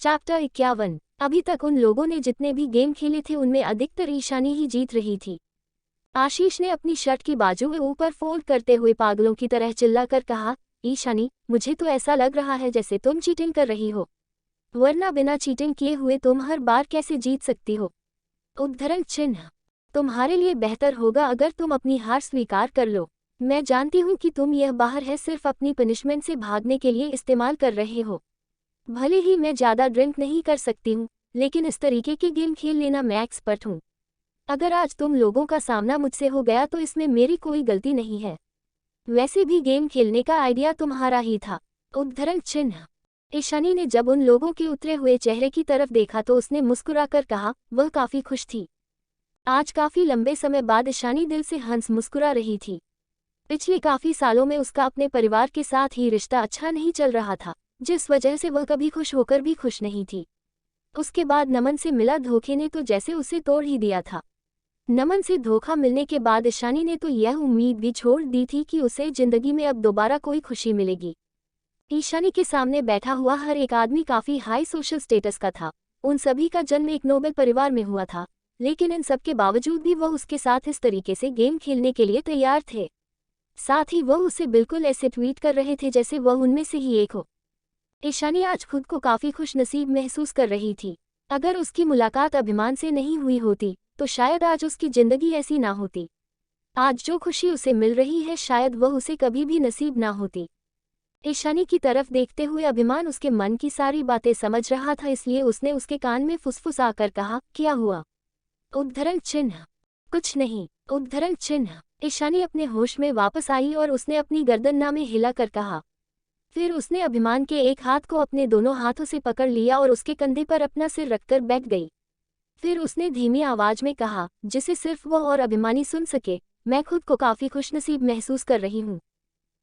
Chapter 51। अभी तक उन लोगों ने जितने भी गेम खेले थे उनमें अधिकतर ईशानी ही जीत रही थी। आशीष ने अपनी शर्ट की बाजू ऊपर फोल्ड करते हुए पागलों की तरह चिल्लाकर कहा, ईशानी, मुझे तो ऐसा लग रहा है जैसे तुम चीटिंग कर रही हो, वरना बिना चीटिंग किए हुए तुम हर बार कैसे जीत सकती हो। उद्धरण चिन्ह। तुम्हारे लिए बेहतर होगा अगर तुम अपनी हार स्वीकार कर लो। मैं जानती हूँ कि तुम यह बाहर है सिर्फ अपनी पनिशमेंट से भागने के लिए इस्तेमाल कर रहे हो। भले ही मैं ज़्यादा ड्रिंक नहीं कर सकती हूँ, लेकिन इस तरीके के गेम खेल लेना मैं एक्सपर्ट हूँ। अगर आज तुम लोगों का सामना मुझसे हो गया तो इसमें मेरी कोई गलती नहीं है। वैसे भी गेम खेलने का आइडिया तुम्हारा ही था। उद्धरण चिन्ह। ईशानी ने जब उन लोगों के उतरे हुए चेहरे की तरफ देखा तो उसने मुस्कुराकर कहा, वह काफ़ी खुश थी। आज काफ़ी लंबे समय बाद ईशानी दिल से हंस मुस्कुरा रही थी। पिछले काफ़ी सालों में उसका अपने परिवार के साथ ही रिश्ता अच्छा नहीं चल रहा था, जिस वजह से वह कभी खुश होकर भी खुश नहीं थी। उसके बाद नमन से मिला धोखे ने तो जैसे उसे तोड़ ही दिया था। नमन से धोखा मिलने के बाद ईशानी ने तो यह उम्मीद भी छोड़ दी थी कि उसे जिंदगी में अब दोबारा कोई खुशी मिलेगी। ईशानी के सामने बैठा हुआ हर एक आदमी काफ़ी हाई सोशल स्टेटस का था। उन सभी का जन्म एक नोबल परिवार में हुआ था, लेकिन इन सब के बावजूद भी वह उसके साथ इस तरीके से गेम खेलने के लिए तैयार थे। साथ ही वह उसे बिल्कुल ऐसे ट्वीट कर रहे थे जैसे वह उनमें से ही एक हो। ईशानी आज खुद को काफ़ी खुशनसीब महसूस कर रही थी। अगर उसकी मुलाकात अभिमान से नहीं हुई होती तो शायद आज उसकी ज़िंदगी ऐसी ना होती। आज जो खुशी उसे मिल रही है शायद वह उसे कभी भी नसीब ना होती। ईशानी की तरफ देखते हुए अभिमान उसके मन की सारी बातें समझ रहा था, इसलिए उसने उसके कान में फुसफुसाकर कहा, क्या हुआ? उद्धरण चिन्ह। कुछ नहीं। उद्धरण चिन्ह। ईशानी अपने होश में वापस आई और उसने अपनी गर्दन नामे हिलाकर कहा। फिर उसने अभिमान के एक हाथ को अपने दोनों हाथों से पकड़ लिया और उसके कंधे पर अपना सिर रखकर बैठ गई। फिर उसने धीमी आवाज में कहा, जिसे सिर्फ वह और अभिमानी सुन सके, मैं खुद को काफ़ी खुशनसीब महसूस कर रही हूँ।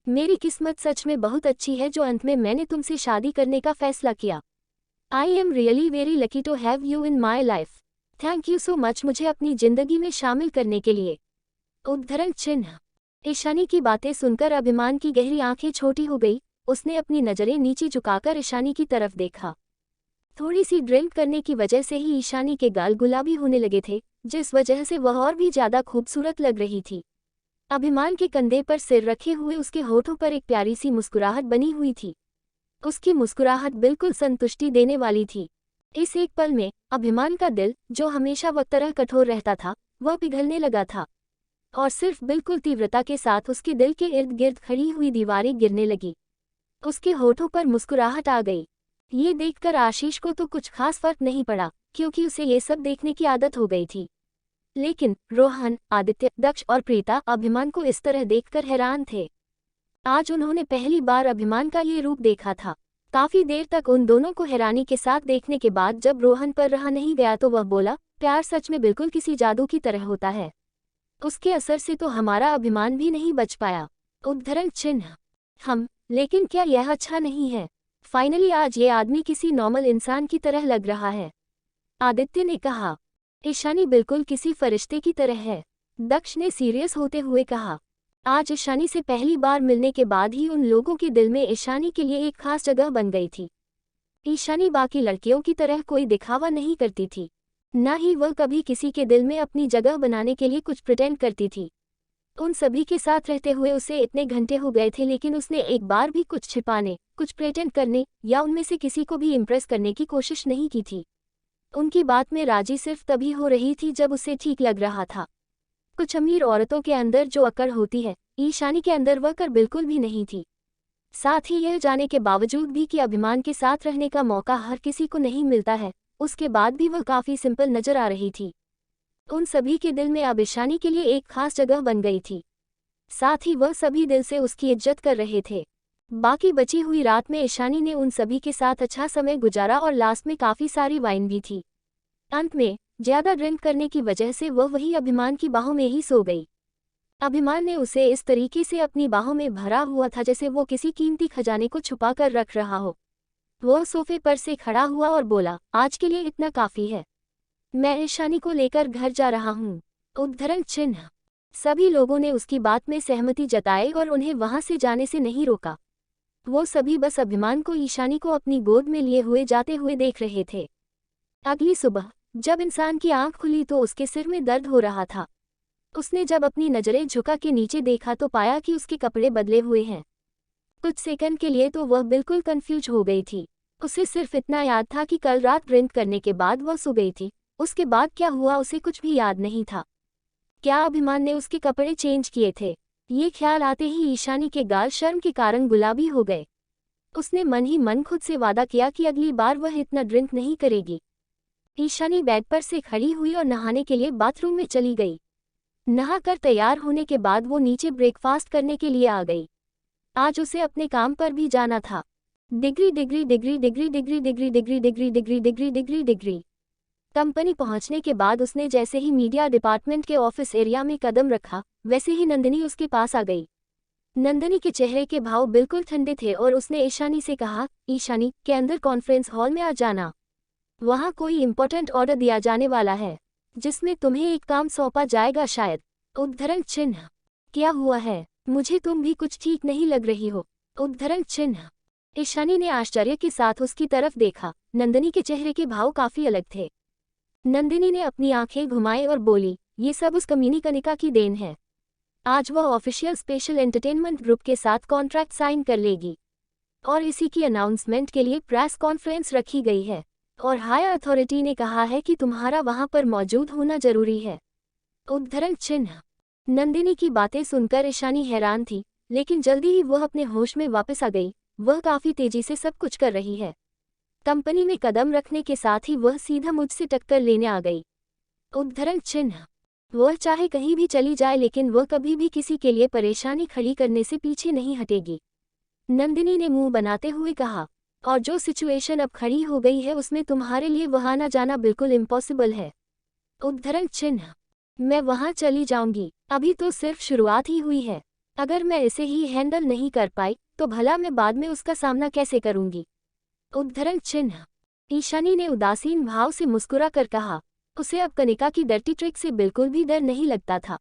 मेरी किस्मत सच में बहुत अच्छी है जो अंत में मैंने तुमसे शादी करने का फैसला किया। I am really very lucky to have you in my life. Thank you so much मुझे अपनी ज़िंदगी में शामिल करने के लिए। उद्धरण चिन्ह। ईशानी की बातें सुनकर अभिमान की गहरी आंखें छोटी हो गई। उसने अपनी नज़रें नीचे झुकाकर ईशानी की तरफ देखा। थोड़ी सी ड्रिंक करने की वजह से ही ईशानी के गाल गुलाबी होने लगे थे, जिस वजह से वह और भी ज़्यादा खूबसूरत लग रही थी। अभिमान के कंधे पर सिर रखे हुए उसके होठों पर एक प्यारी सी मुस्कुराहट बनी हुई थी। उसकी मुस्कुराहट बिल्कुल संतुष्टि देने वाली थी। इस एक पल में अभिमान का दिल, जो हमेशा वह तरह कठोर रहता था, वह पिघलने लगा था और सिर्फ बिल्कुल तीव्रता के साथ उसके दिल के इर्द गिर्द खड़ी हुई दीवारें गिरने लगी। उसके होठों पर मुस्कुराहट आ गई। ये देखकर आशीष को तो कुछ खास फर्क नहीं पड़ा, क्योंकि उसे ये सब देखने की आदत हो गई थी। लेकिन रोहन, आदित्य, दक्ष और प्रीता अभिमान को इस तरह देखकर हैरान थे। आज उन्होंने पहली बार अभिमान का ये रूप देखा था। काफी देर तक उन दोनों को हैरानी के साथ देखने के बाद जब रोहन पर रहा नहीं गया तो वह बोला, प्यार सच में बिल्कुल किसी जादू की तरह होता है। उसके असर से तो हमारा अभिमान भी नहीं बच पाया। उद्धरण चिन्ह। लेकिन क्या यह अच्छा नहीं है? फाइनली आज ये आदमी किसी नॉर्मल इंसान की तरह लग रहा है। आदित्य ने कहा। ईशानी बिल्कुल किसी फरिश्ते की तरह है। दक्ष ने सीरियस होते हुए कहा। आज ईशानी से पहली बार मिलने के बाद ही उन लोगों के दिल में ईशानी के लिए एक खास जगह बन गई थी। ईशानी बाकी लड़कियों की तरह कोई दिखावा नहीं करती थी, न ही वह कभी किसी के दिल में अपनी जगह बनाने के लिए कुछ प्रिटेंड करती थी। उन सभी के साथ रहते हुए उसे इतने घंटे हो गए थे, लेकिन उसने एक बार भी कुछ छिपाने, कुछ प्रिटेंड करने या उनमें से किसी को भी इम्प्रेस करने की कोशिश नहीं की थी। उनकी बात में राजी सिर्फ तभी हो रही थी जब उसे ठीक लग रहा था। कुछ अमीर औरतों के अंदर जो अकड़ होती है, ईशानी के अंदर वह कर बिल्कुल भी नहीं थी। साथ ही यह जाने के बावजूद भी कि अभिमान के साथ रहने का मौका हर किसी को नहीं मिलता है, उसके बाद भी वह काफ़ी सिंपल नजर आ रही थी। उन सभी के दिल में अब ईशानी के लिए एक खास जगह बन गई थी। साथ ही वह सभी दिल से उसकी इज्जत कर रहे थे। बाकी बची हुई रात में ईशानी ने उन सभी के साथ अच्छा समय गुजारा और लास्ट में काफ़ी सारी वाइन भी थी। अंत में ज़्यादा ड्रिंक करने की वजह से वह वही अभिमान की बाहों में ही सो गई। अभिमान ने उसे इस तरीके से अपनी बाहों में भरा हुआ था जैसे वो किसी कीमती खजाने को छुपा कर रख रहा हो। वह सोफे पर से खड़ा हुआ और बोला, आज के लिए इतना काफ़ी है, मैं ईशानी को लेकर घर जा रहा हूँ। उद्धरण चिन्ह। सभी लोगों ने उसकी बात में सहमति जताई और उन्हें वहां से जाने से नहीं रोका। वो सभी बस अभिमान को ईशानी को अपनी गोद में लिए हुए जाते हुए देख रहे थे। अगली सुबह जब इंसान की आंख खुली तो उसके सिर में दर्द हो रहा था। उसने जब अपनी नजरें झुका के नीचे देखा तो पाया कि उसके कपड़े बदले हुए हैं। कुछ सेकंड के लिए तो वह बिल्कुल कंफ्यूज हो गई थी। उसे सिर्फ इतना याद था कि कल रात ड्रिंक करने के बाद वह सो गई थी। उसके बाद क्या हुआ उसे कुछ भी याद नहीं था। क्या अभिमान ने उसके कपड़े चेंज किए थे? ये ख्याल आते ही ईशानी के गाल शर्म के कारण गुलाबी हो गए। उसने मन ही मन खुद से वादा किया कि अगली बार वह इतना ड्रिंक नहीं करेगी। ईशानी बेड पर से खड़ी हुई और नहाने के लिए बाथरूम में चली गई। नहाकर तैयार होने के बाद वो नीचे ब्रेकफास्ट करने के लिए आ गई। आज उसे अपने काम पर भी जाना था। Degree degree degree degree degree degree degree degree degree degree degree degree company पहुंचने के बाद उसने जैसे ही मीडिया डिपार्टमेंट के ऑफिस एरिया में कदम रखा वैसे ही नंदिनी उसके पास आ गई। नंदिनी के चेहरे के भाव बिल्कुल ठंडे थे और उसने ईशानी से कहा, ईशानी के अंदर कॉन्फ्रेंस हॉल में आ जाना। वहाँ कोई इम्पोर्टेंट ऑर्डर दिया जाने वाला है जिसमें तुम्हें एक काम सौंपा जाएगा शायद। उद्धरण चिन्ह। क्या हुआ है? मुझे तुम भी कुछ ठीक नहीं लग रही हो। उद्धरण चिन्ह। ईशानी ने आश्चर्य के साथ उसकी तरफ देखा। नंदिनी के चेहरे के भाव काफी अलग थे। नंदिनी ने अपनी आंखें घुमाई और बोली, ये सब उस कमीनी कनिका की देन है। आज वह ऑफिशियल स्पेशल एंटरटेनमेंट ग्रुप के साथ कॉन्ट्रैक्ट साइन कर लेगी और इसी की अनाउंसमेंट के लिए प्रेस कॉन्फ्रेंस रखी गई है और हायर अथॉरिटी ने कहा है कि तुम्हारा वहां पर मौजूद होना जरूरी है। उद्धरण चिन्ह। नंदिनी की बातें सुनकर ईशानी हैरान थी, लेकिन जल्दी ही वह अपने होश में वापस आ गई। वह काफी तेजी से सब कुछ कर रही है। कंपनी में कदम रखने के साथ ही वह सीधा मुझसे टक्कर लेने आ गई। उद्धरण चिन्ह। वह चाहे कहीं भी चली जाए लेकिन वह कभी भी किसी के लिए परेशानी खड़ी करने से पीछे नहीं हटेगी। नंदिनी ने मुंह बनाते हुए कहा, और जो सिचुएशन अब खड़ी हो गई है उसमें तुम्हारे लिए वहां आना जाना बिल्कुल इम्पॉसिबल है। उद्धरण चिन्ह। मैं वहां चली जाऊंगी, अभी तो सिर्फ शुरुआत ही हुई है। अगर मैं इसे ही हैंडल नहीं कर पाई तो भला मैं बाद में उसका सामना कैसे करूंगी। उद्धरण चिन्ह। ईशानी ने उदासीन भाव से मुस्कुरा कर कहा। उसे अब कनिका की डर्टी ट्रिक से बिल्कुल भी डर नहीं लगता था।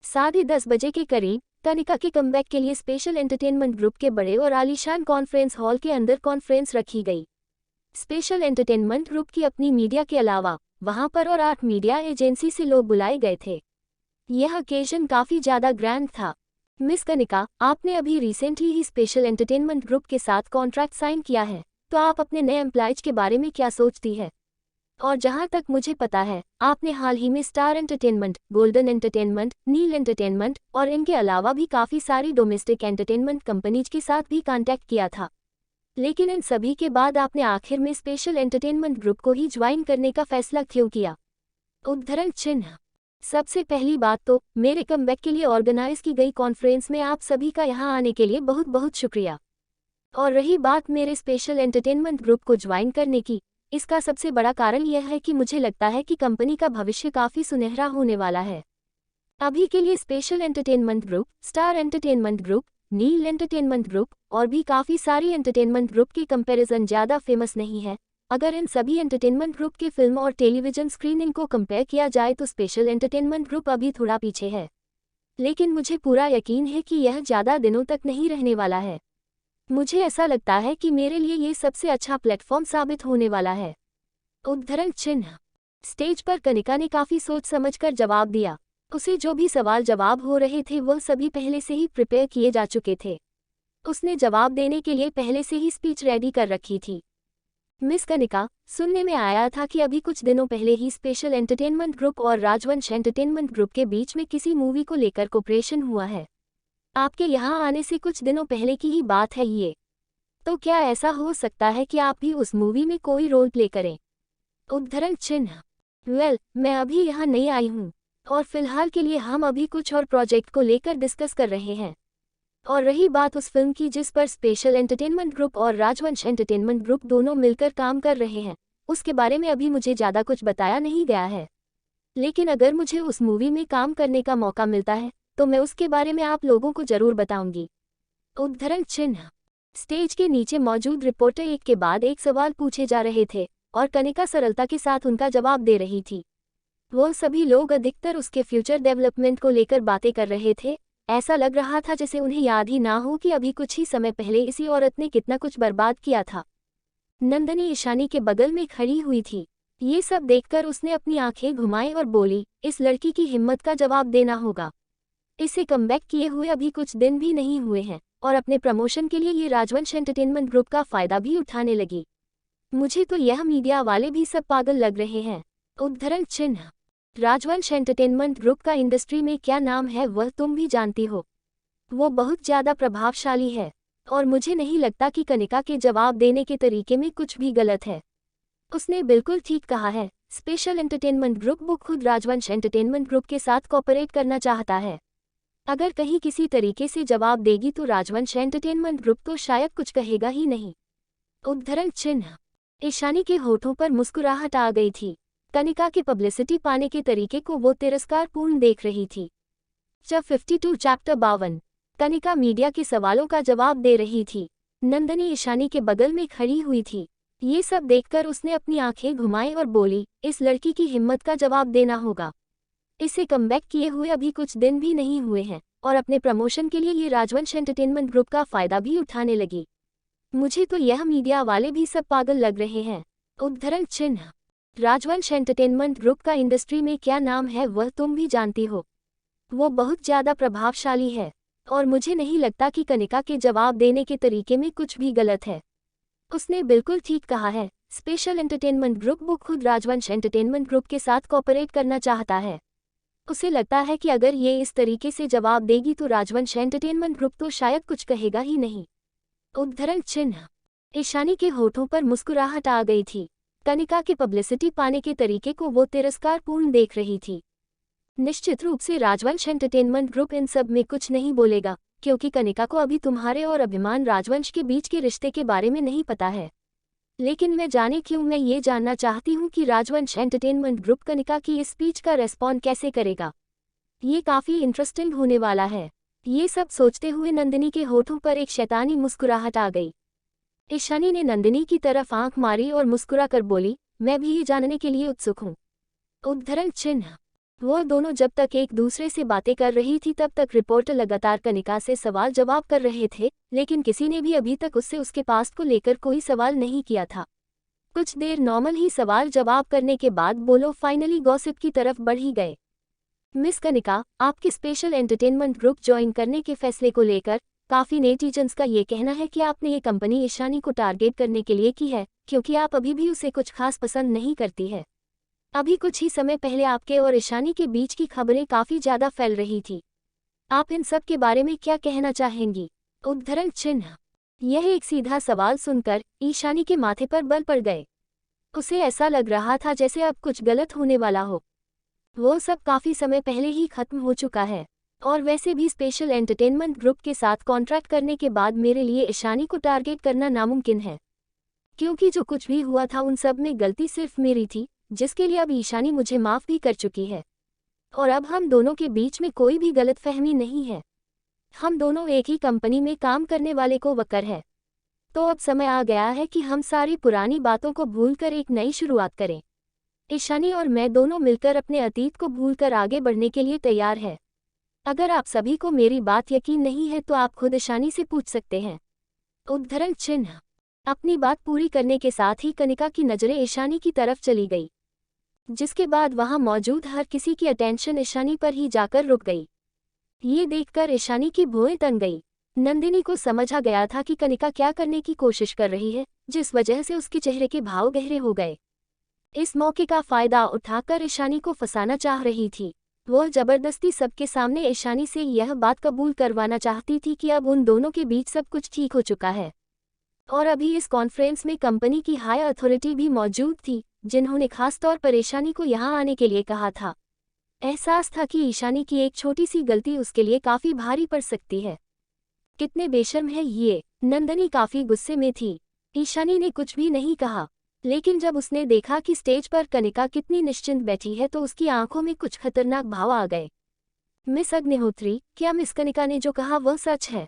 10:30 बजे के करीब कनिका के कमबैक के लिए स्पेशल एंटरटेनमेंट ग्रुप के बड़े और आलीशान कॉन्फ्रेंस हॉल के अंदर कॉन्फ्रेंस रखी गई। स्पेशल एंटरटेनमेंट ग्रुप की अपनी मीडिया के अलावा वहां पर और 8 मीडिया एजेंसी से लोग बुलाए गए थे। यह ओकेजन काफी ज्यादा ग्रैंड था। मिस कनिका, आपने अभी रिसेंटली ही स्पेशल एंटरटेनमेंट ग्रुप के साथ कॉन्ट्रैक्ट साइन किया है, तो आप अपने नए एम्प्लॉयज के बारे में क्या सोचती है? और जहां तक मुझे पता है आपने हाल ही में स्टार एंटरटेनमेंट, गोल्डन एंटरटेनमेंट, नील एंटरटेनमेंट और इनके अलावा भी काफ़ी सारी डोमेस्टिक एंटरटेनमेंट कंपनीज के साथ भी कांटेक्ट किया था, लेकिन इन सभी के बाद आपने आखिर में स्पेशल एंटरटेनमेंट ग्रुप को ही ज्वाइन करने का फैसला क्यों किया? उद्धरण चिन्ह। सबसे पहली बात तो मेरे कमबैक के लिए ऑर्गेनाइज की गई कॉन्फ्रेंस में आप सभी का यहाँ आने के लिए बहुत बहुत शुक्रिया। और रही बात मेरे स्पेशल एंटरटेनमेंट ग्रुप को ज्वाइन करने की, इसका सबसे बड़ा कारण यह है कि मुझे लगता है कि कंपनी का भविष्य काफ़ी सुनहरा होने वाला है। अभी के लिए special entertainment group, star entertainment group, Neel entertainment group और भी काफ़ी सारी एंटरटेनमेंट ग्रुप की कंपैरिजन ज़्यादा फेमस नहीं है। अगर इन सभी एंटरटेनमेंट ग्रुप के फिल्म और टेलीविज़न स्क्रीनिंग को कंपेयर किया जाए तो स्पेशल एंटरटेनमेंट ग्रुप अभी थोड़ा पीछे है, लेकिन मुझे पूरा यकीन है कि यह ज़्यादा दिनों तक नहीं रहने वाला है। मुझे ऐसा लगता है कि मेरे लिए ये सबसे अच्छा प्लेटफॉर्म साबित होने वाला है। उद्धरण चिन्ह। स्टेज पर कनिका ने काफ़ी सोच समझकर जवाब दिया। उसे जो भी सवाल जवाब हो रहे थे वह सभी पहले से ही प्रिपेयर किए जा चुके थे। उसने जवाब देने के लिए पहले से ही स्पीच रेडी कर रखी थी। मिस कनिका, सुनने में आया था कि अभी कुछ दिनों पहले ही स्पेशल एंटरटेनमेंट ग्रुप और राजवंश एंटरटेनमेंट ग्रुप के बीच में किसी मूवी को लेकर कोऑपरेशन हुआ है। आपके यहाँ आने से कुछ दिनों पहले की ही बात है ये। तो क्या ऐसा हो सकता है कि आप भी उस मूवी में कोई रोल प्ले करें? उद्धरण चिन्ह। मैं अभी यहाँ नहीं आई हूँ और फिलहाल के लिए हम अभी कुछ और प्रोजेक्ट को लेकर डिस्कस कर रहे हैं। और रही बात उस फिल्म की जिस पर स्पेशल एंटरटेनमेंट ग्रुप और राजवंश एंटरटेनमेंट ग्रुप दोनों मिलकर काम कर रहे हैं, उसके बारे में अभी मुझे ज़्यादा कुछ बताया नहीं गया है। लेकिन अगर मुझे उस मूवी में काम करने का मौका मिलता है तो मैं उसके बारे में आप लोगों को जरूर बताऊंगी। उद्धरण चिन्ह। स्टेज के नीचे मौजूद रिपोर्टर एक के बाद एक सवाल पूछे जा रहे थे और कनिका सरलता के साथ उनका जवाब दे रही थी। वह सभी लोग अधिकतर उसके फ्यूचर डेवलपमेंट को लेकर बातें कर रहे थे, ऐसा लग रहा था जैसे उन्हें याद ही ना हो कि अभी कुछ ही समय पहले इसी औरत ने कितना कुछ बर्बाद किया था। नंदनी ईशानी के बगल में खड़ी हुई थी। ये सब देखकर उसने अपनी आंखें घुमाई और बोली, इस लड़की की हिम्मत का जवाब देना होगा। इसे कमबैक किए हुए अभी कुछ दिन भी नहीं हुए हैं और अपने प्रमोशन के लिए ये राजवंश एंटरटेनमेंट ग्रुप का फायदा भी उठाने लगी। मुझे तो यह मीडिया वाले भी सब पागल लग रहे हैं। उद्धरण चिन्ह। राजवंश एंटरटेनमेंट ग्रुप का इंडस्ट्री में क्या नाम है वह तुम भी जानती हो। वो बहुत ज़्यादा प्रभावशाली है और मुझे नहीं लगता कि कनिका के जवाब देने के तरीके में कुछ भी गलत है। उसने बिल्कुल ठीक कहा है। स्पेशल एंटरटेनमेंट ग्रुप वो खुद राजवंश एंटरटेनमेंट ग्रुप के साथ कोऑपरेट करना चाहता है। अगर कहीं किसी तरीके से जवाब देगी तो राजवंश एंटरटेनमेंट ग्रुप तो शायद कुछ कहेगा ही नहीं। उद्धरण चिन्ह। ईशानी के होठों पर मुस्कुराहट आ गई थी। कनिका के पब्लिसिटी पाने के तरीके को वो तिरस्कारपूर्ण देख रही थी। जब 52 चैप्टर 52। कनिका मीडिया के सवालों का जवाब दे रही थी। नंदनी ईशानी के बगल में खड़ी हुई थी। ये सब देखकर उसने अपनी आंखें घुमाई और बोली, इस लड़की की हिम्मत का जवाब देना होगा। इसे कमबैक किए हुए अभी कुछ दिन भी नहीं हुए हैं और अपने प्रमोशन के लिए ये राजवंश एंटरटेनमेंट ग्रुप का फायदा भी उठाने लगी। मुझे तो यह मीडिया वाले भी सब पागल लग रहे हैं। उद्धरण चिन्ह। राजवंश एंटरटेनमेंट ग्रुप का इंडस्ट्री में क्या नाम है वह तुम भी जानती हो। वो बहुत ज़्यादा प्रभावशाली है और मुझे नहीं लगता कि कनिका के जवाब देने के तरीके में कुछ भी गलत है। उसने बिल्कुल ठीक कहा है। स्पेशल एंटरटेनमेंट ग्रुप वो खुद राजवंश एंटरटेनमेंट ग्रुप के साथ कोऑपरेट करना चाहता है। उसे लगता है कि अगर ये इस तरीके से जवाब देगी तो राजवंश एंटरटेनमेंट ग्रुप तो शायद कुछ कहेगा ही नहीं। उद्धरण चिन्ह। ईशानी के होठों पर मुस्कुराहट आ गई थी। कनिका के पब्लिसिटी पाने के तरीके को वो तिरस्कारपूर्ण देख रही थी। निश्चित रूप से राजवंश एंटरटेनमेंट ग्रुप इन सब में कुछ नहीं बोलेगा, क्योंकि कनिका को अभी तुम्हारे और अभिमान राजवंश के बीच के रिश्ते के बारे में नहीं पता है। लेकिन मैं जाने क्यों मैं ये जानना चाहती हूँ कि राजवंश एंटरटेनमेंट ग्रुप कनिका की इस स्पीच का रेस्पॉन्ड कैसे करेगा। ये काफ़ी इंटरेस्टिंग होने वाला है। ये सब सोचते हुए नंदिनी के होठों पर एक शैतानी मुस्कुराहट आ गई। ईशानी ने नंदिनी की तरफ आंख मारी और मुस्कुरा कर बोली, मैं भी ये जानने के लिए उत्सुक हूँ। उद्धरण चिन्ह। वो दोनों जब तक एक दूसरे से बातें कर रही थी तब तक रिपोर्टर लगातार कनिका से सवाल जवाब कर रहे थे, लेकिन किसी ने भी अभी तक उससे उसके पास्ट को लेकर कोई सवाल नहीं किया था। कुछ देर नॉर्मल ही सवाल जवाब करने के बाद बोलो फाइनली गॉसिप की तरफ बढ़ ही गए। मिस कनिका, आपके स्पेशल एंटरटेनमेंट ग्रुप ज्वाइन करने के फैसले को लेकर काफ़ी नेटिजन्स का ये कहना है कि आपने ये कंपनी ईशानी को टारगेट करने के लिए की है, क्योंकि आप अभी भी उसे कुछ खास पसंद नहीं करती है। अभी कुछ ही समय पहले आपके और ईशानी के बीच की खबरें काफ़ी ज़्यादा फैल रही थी। आप इन सब के बारे में क्या कहना चाहेंगी। उद्धरण चिन्ह। यह एक सीधा सवाल सुनकर ईशानी के माथे पर बल पड़ गए। उसे ऐसा लग रहा था जैसे अब कुछ गलत होने वाला हो। वो सब काफ़ी समय पहले ही खत्म हो चुका है और वैसे भी स्पेशल एंटरटेनमेंट ग्रुप के साथ कॉन्ट्रैक्ट करने के बाद मेरे लिए ईशानी को टारगेट करना नामुमकिन है, क्योंकि जो कुछ भी हुआ था उन सब में गलती सिर्फ मेरी थी, जिसके लिए अब ईशानी मुझे माफ़ भी कर चुकी है और अब हम दोनों के बीच में कोई भी गलतफहमी नहीं है। हम दोनों एक ही कंपनी में काम करने वाले को वकर है। तो अब समय आ गया है कि हम सारी पुरानी बातों को भूलकर एक नई शुरुआत करें। ईशानी और मैं दोनों मिलकर अपने अतीत को भूलकर आगे बढ़ने के लिए तैयार है। अगर आप सभी को मेरी बात यकीन नहीं है तो आप खुद ईशानी से पूछ सकते हैं। उद्धरण चिन्ह। अपनी बात पूरी करने के साथ ही कनिका की नज़रें ईशानी की तरफ चली गई, जिसके बाद वहां मौजूद हर किसी की अटेंशन ईशानी पर ही जाकर रुक गई। ये देखकर ईशानी की भौहें तन गई। नंदिनी को समझ आ गया था कि कनिका क्या करने की कोशिश कर रही है, जिस वजह से उसके चेहरे के भाव गहरे हो गए। इस मौके का फायदा उठाकर ईशानी को फंसाना चाह रही थी। वह जबरदस्ती सबके सामने ईशानी से यह बात कबूल करवाना चाहती थी कि अब उन दोनों के बीच सब कुछ ठीक हो चुका है। और अभी इस कॉन्फ्रेंस में कंपनी की हाई अथॉरिटी भी मौजूद थी, जिन्होंने खास तौर पर ईशानी को यहाँ आने के लिए कहा था। एहसास था कि ईशानी की एक छोटी सी गलती उसके लिए काफ़ी भारी पड़ सकती है। कितने बेशर्म है ये। नंदनी काफ़ी गुस्से में थी। ईशानी ने कुछ भी नहीं कहा, लेकिन जब उसने देखा कि स्टेज पर कनिका कितनी निश्चिंत बैठी है तो उसकी आंखों में कुछ खतरनाक भाव आ गए। मिस अग्निहोत्री, क्या मिस कनिका ने जो कहा वह सच है।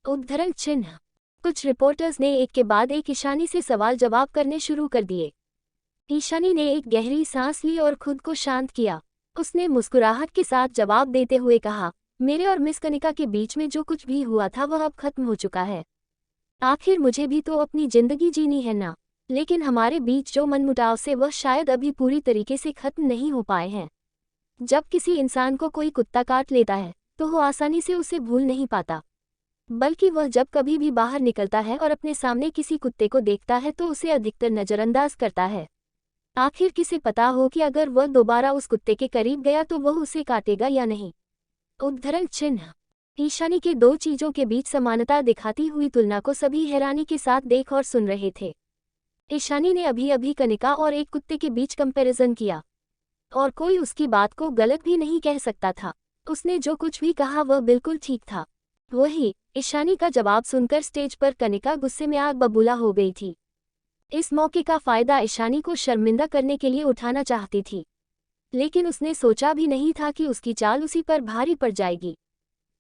उद्धरण चिन्ह। कुछ रिपोर्टर्स ने एक के बाद एक ईशानी से सवाल जवाब करने शुरू कर दिए। ईशानी ने एक गहरी सांस ली और खुद को शांत किया। उसने मुस्कुराहट के साथ जवाब देते हुए कहा, मेरे और मिस कनिका के बीच में जो कुछ भी हुआ था वह अब खत्म हो चुका है। आखिर मुझे भी तो अपनी जिंदगी जीनी है ना। लेकिन हमारे बीच जो मनमुटाव से वह शायद अभी पूरी तरीके से खत्म नहीं हो पाए हैं। जब किसी इंसान को कोई कुत्ता काट लेता है तो वो आसानी से उसे भूल नहीं पाता, बल्कि वह जब कभी भी बाहर निकलता है और अपने सामने किसी कुत्ते को देखता है तो उसे अधिकतर नज़रअंदाज करता है। आखिर किसे पता हो कि अगर वह दोबारा उस कुत्ते के करीब गया तो वह उसे काटेगा या नहीं। उद्धरण चिन्ह। ईशानी के दो चीजों के बीच समानता दिखाती हुई तुलना को सभी हैरानी के साथ देख और सुन रहे थे। ईशानी ने अभी अभी कनिका और एक कुत्ते के बीच कंपैरिजन किया, और कोई उसकी बात को गलत भी नहीं कह सकता था। उसने जो कुछ भी कहा वह बिल्कुल ठीक था। वही ईशानी का जवाब सुनकर स्टेज पर कनिका गुस्से में आग बबूला हो गई थी। इस मौके का फायदा ईशानी को शर्मिंदा करने के लिए उठाना चाहती थी, लेकिन उसने सोचा भी नहीं था कि उसकी चाल उसी पर भारी पड़ जाएगी,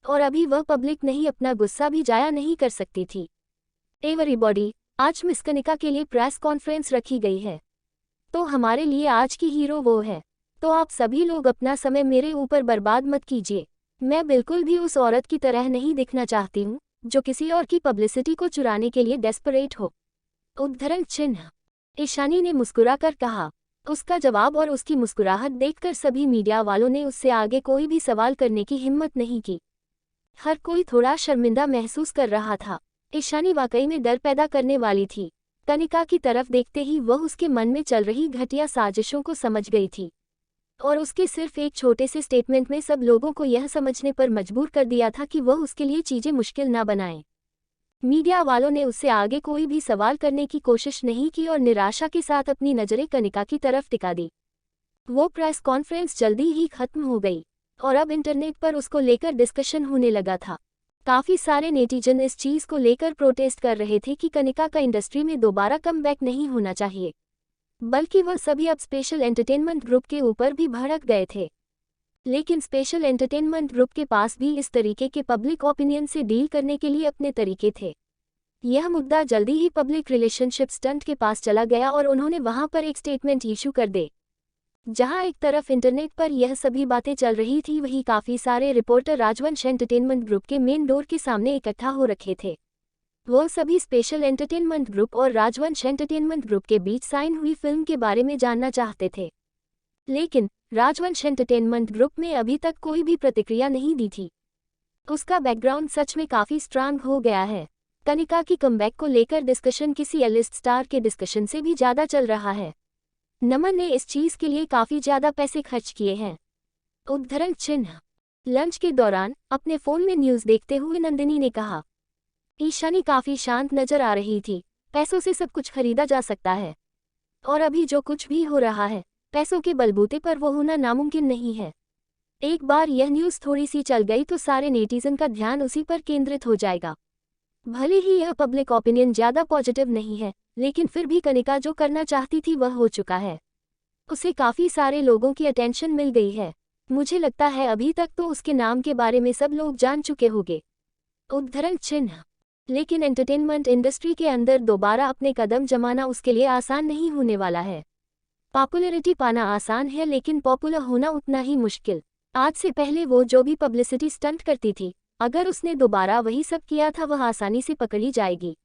और अभी वह पब्लिक नहीं अपना गुस्सा भी जाया नहीं कर सकती थी। एवरीबॉडी, आज मिस कनिका के लिए प्रेस कॉन्फ्रेंस रखी गई है, तो हमारे लिए आज की हीरो वो है। तो आप सभी लोग अपना समय मेरे ऊपर बर्बाद मत कीजिए। मैं बिल्कुल भी उस औरत की तरह नहीं दिखना चाहती हूँ जो किसी और की पब्लिसिटी को चुराने के लिए डेस्परेट हो। उद्धरण चिन्ह। ईशानी ने मुस्कुराकर कहा। उसका जवाब और उसकी मुस्कुराहट देखकर सभी मीडिया वालों ने उससे आगे कोई भी सवाल करने की हिम्मत नहीं की। हर कोई थोड़ा शर्मिंदा महसूस कर रहा था। ईशानी वाकई में डर पैदा करने वाली थी। कनिका की तरफ देखते ही वह उसके मन में चल रही घटिया साजिशों को समझ गई थी, और उसके सिर्फ एक छोटे से स्टेटमेंट में सब लोगों को यह समझने पर मजबूर कर दिया था कि वह उसके लिए चीजें मुश्किल न बनाए। मीडिया वालों ने उससे आगे कोई भी सवाल करने की कोशिश नहीं की और निराशा के साथ अपनी नज़रें कनिका की तरफ टिका दी। वो प्रेस कॉन्फ्रेंस जल्दी ही खत्म हो गई, और अब इंटरनेट पर उसको लेकर डिस्कशन होने लगा था। काफ़ी सारे नेटिजन इस चीज़ को लेकर प्रोटेस्ट कर रहे थे कि कनिका का इंडस्ट्री में दोबारा कमबैक नहीं होना चाहिए, बल्कि वह सभी अब स्पेशल एंटरटेनमेंट ग्रुप के ऊपर भी भड़क गए थे। लेकिन स्पेशल एंटरटेनमेंट ग्रुप के पास भी इस तरीके के पब्लिक ओपिनियन से डील करने के लिए अपने तरीके थे। यह मुद्दा जल्दी ही पब्लिक रिलेशनशिप स्टंट के पास चला गया और उन्होंने वहां पर एक स्टेटमेंट इशू कर दे। जहां एक तरफ इंटरनेट पर यह सभी बातें चल रही थी, वहीं काफ़ी सारे रिपोर्टर राजवंश एंटरटेनमेंट ग्रुप के मेन डोर के सामने इकट्ठा हो रखे थे। वो सभी स्पेशल एंटरटेनमेंट ग्रुप और राजवंश एंटरटेनमेंट ग्रुप के बीच साइन हुई फिल्म के बारे में जानना चाहते थे, लेकिन राजवंश एंटरटेनमेंट ग्रुप में अभी तक कोई भी प्रतिक्रिया नहीं दी थी। उसका बैकग्राउंड सच में काफ़ी स्ट्रांग हो गया है। कनिका की कमबैक को लेकर डिस्कशन किसी एलिस्ट स्टार के डिस्कशन से भी ज़्यादा चल रहा है। नमन ने इस चीज़ के लिए काफ़ी ज़्यादा पैसे खर्च किए हैं। उद्धरण चिन्ह। लंच के दौरान अपने फ़ोन में न्यूज़ देखते हुए नंदिनी ने कहा। ईशानी काफ़ी शांत नजर आ रही थी। पैसों से सब कुछ खरीदा जा सकता है, और अभी जो कुछ भी हो रहा है पैसों के बलबूते पर वो होना नामुमकिन नहीं है। एक बार यह न्यूज़ थोड़ी सी चल गई तो सारे नेटिजन का ध्यान उसी पर केंद्रित हो जाएगा। भले ही यह पब्लिक ओपिनियन ज़्यादा पॉजिटिव नहीं है, लेकिन फिर भी कनिका जो करना चाहती थी वह हो चुका है। उसे काफ़ी सारे लोगों की अटेंशन मिल गई है। मुझे लगता है अभी तक तो उसके नाम के बारे में सब लोग जान चुके होंगे। उद्धरण चिन्ह। लेकिन एंटरटेनमेंट इंडस्ट्री के अंदर दोबारा अपने कदम जमाना उसके लिए आसान नहीं होने वाला है। पॉपुलैरिटी पाना आसान है, लेकिन पॉपुलर होना उतना ही मुश्किल। आज से पहले वो जो भी पब्लिसिटी स्टंट करती थी, अगर उसने दोबारा वही सब किया था वह आसानी से पकड़ी जाएगी।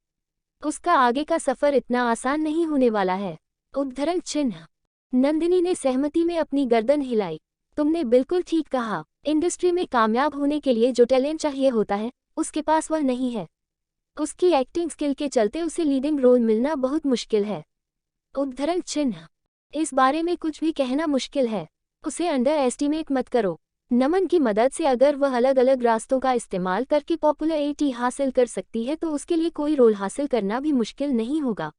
उसका आगे का सफ़र इतना आसान नहीं होने वाला है। उद्धरण चिन्ह। नंदिनी ने सहमति में अपनी गर्दन हिलाई। तुमने बिल्कुल ठीक कहा। इंडस्ट्री में कामयाब होने के लिए जो टैलेंट चाहिए होता है उसके पास वह नहीं है। उसकी एक्टिंग स्किल के चलते उसे लीडिंग रोल मिलना बहुत मुश्किल है। उद्धरण चिन्ह। इस बारे में कुछ भी कहना मुश्किल है। उसे अंडर एस्टिमेट मत करो। नमन की मदद से अगर वह अलग अलग रास्तों का इस्तेमाल करके पॉपुलैरिटी हासिल कर सकती है तो उसके लिए कोई रोल हासिल करना भी मुश्किल नहीं होगा।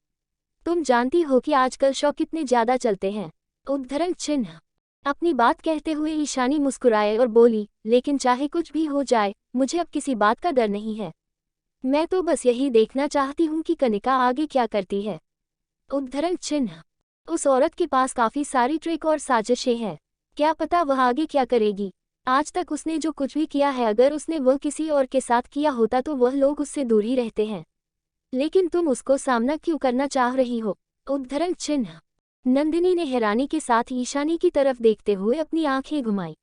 तुम जानती हो कि आजकल शो कितने ज़्यादा चलते हैं। उद्धरण चिन्ह। अपनी बात कहते हुए ईशानी मुस्कुराए और बोली, लेकिन चाहे कुछ भी हो जाए मुझे अब किसी बात का डर नहीं है। मैं तो बस यही देखना चाहती हूँ कि कनिका आगे क्या करती है। उद्धरण चिन्ह। उस औरत के पास काफ़ी सारी ट्रिक और साजिशें हैं। क्या पता वह आगे क्या करेगी। आज तक उसने जो कुछ भी किया है, अगर उसने वह किसी और के साथ किया होता तो वह लोग उससे दूर ही रहते हैं। लेकिन तुम उसको सामना क्यों करना चाह रही हो। उद्धरण चिन्ह। नंदिनी ने हैरानी के साथ ईशानी की तरफ देखते हुए अपनी आंखें घुमाई।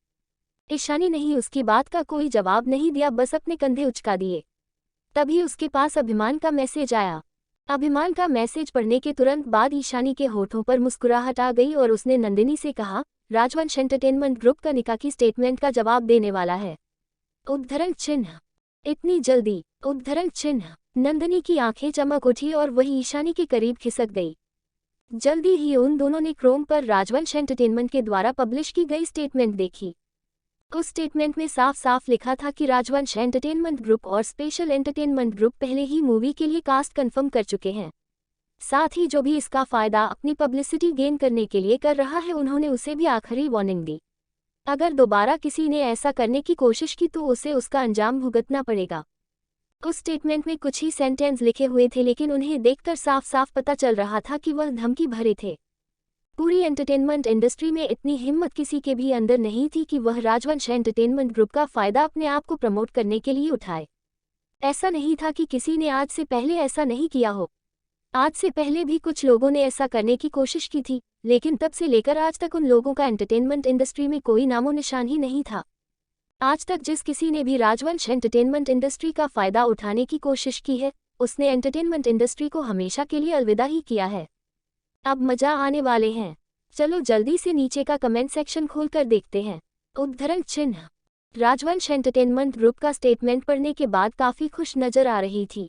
ईशानी नहीं उसकी बात का कोई जवाब नहीं दिया, बस अपने कंधे उचका दिए। तभी उसके पास अभिमान का मैसेज आया। अभिमान का मैसेज पढ़ने के तुरंत बाद ईशानी के होठों पर मुस्कुराहट आ गई और उसने नंदिनी से कहा, राजवंश एंटरटेनमेंट ग्रुप का निका की स्टेटमेंट का जवाब देने वाला है। उद्धरण चिन्ह। इतनी जल्दी? उद्धरण चिन्ह। नंदिनी की आंखें चमक उठी और वही ईशानी के करीब खिसक गई। जल्दी ही उन दोनों ने क्रोम पर राजवंश एंटरटेनमेंट के द्वारा पब्लिश की गई स्टेटमेंट देखी। उस स्टेटमेंट में साफ साफ लिखा था कि राजवंश एंटरटेनमेंट ग्रुप और स्पेशल एंटरटेनमेंट ग्रुप पहले ही मूवी के लिए कास्ट कंफर्म कर चुके हैं। साथ ही जो भी इसका फायदा अपनी पब्लिसिटी गेन करने के लिए कर रहा है, उन्होंने उसे भी आखिरी वार्निंग दी। अगर दोबारा किसी ने ऐसा करने की कोशिश की तो उसे उसका अंजाम भुगतना पड़ेगा। उस स्टेटमेंट में कुछ ही सेंटेंस लिखे हुए थे, लेकिन उन्हें देखकर साफ साफ पता चल रहा था कि वह धमकी भरे थे। पूरी एंटरटेनमेंट इंडस्ट्री में इतनी हिम्मत किसी के भी अंदर नहीं थी कि वह राजवंश एंटरटेनमेंट ग्रुप का फायदा अपने आप को प्रमोट करने के लिए उठाए। ऐसा नहीं था कि किसी ने आज से पहले ऐसा नहीं किया हो। आज से पहले भी कुछ लोगों ने ऐसा करने की कोशिश की थी, लेकिन तब से लेकर आज तक उन लोगों का एंटरटेनमेंट इंडस्ट्री में कोई नामो निशान ही नहीं था। आज तक जिस किसी ने भी राजवंश एंटरटेनमेंट इंडस्ट्री का फायदा उठाने की कोशिश की है, उसने एंटरटेनमेंट इंडस्ट्री को हमेशा के लिए अलविदा ही किया है। अब मजा आने वाले हैं। चलो जल्दी से नीचे का कमेंट सेक्शन खोलकर देखते हैं। उद्धरण चिन्ह। राजवंश एंटरटेनमेंट ग्रुप का स्टेटमेंट पढ़ने के बाद काफी खुश नजर आ रही थी।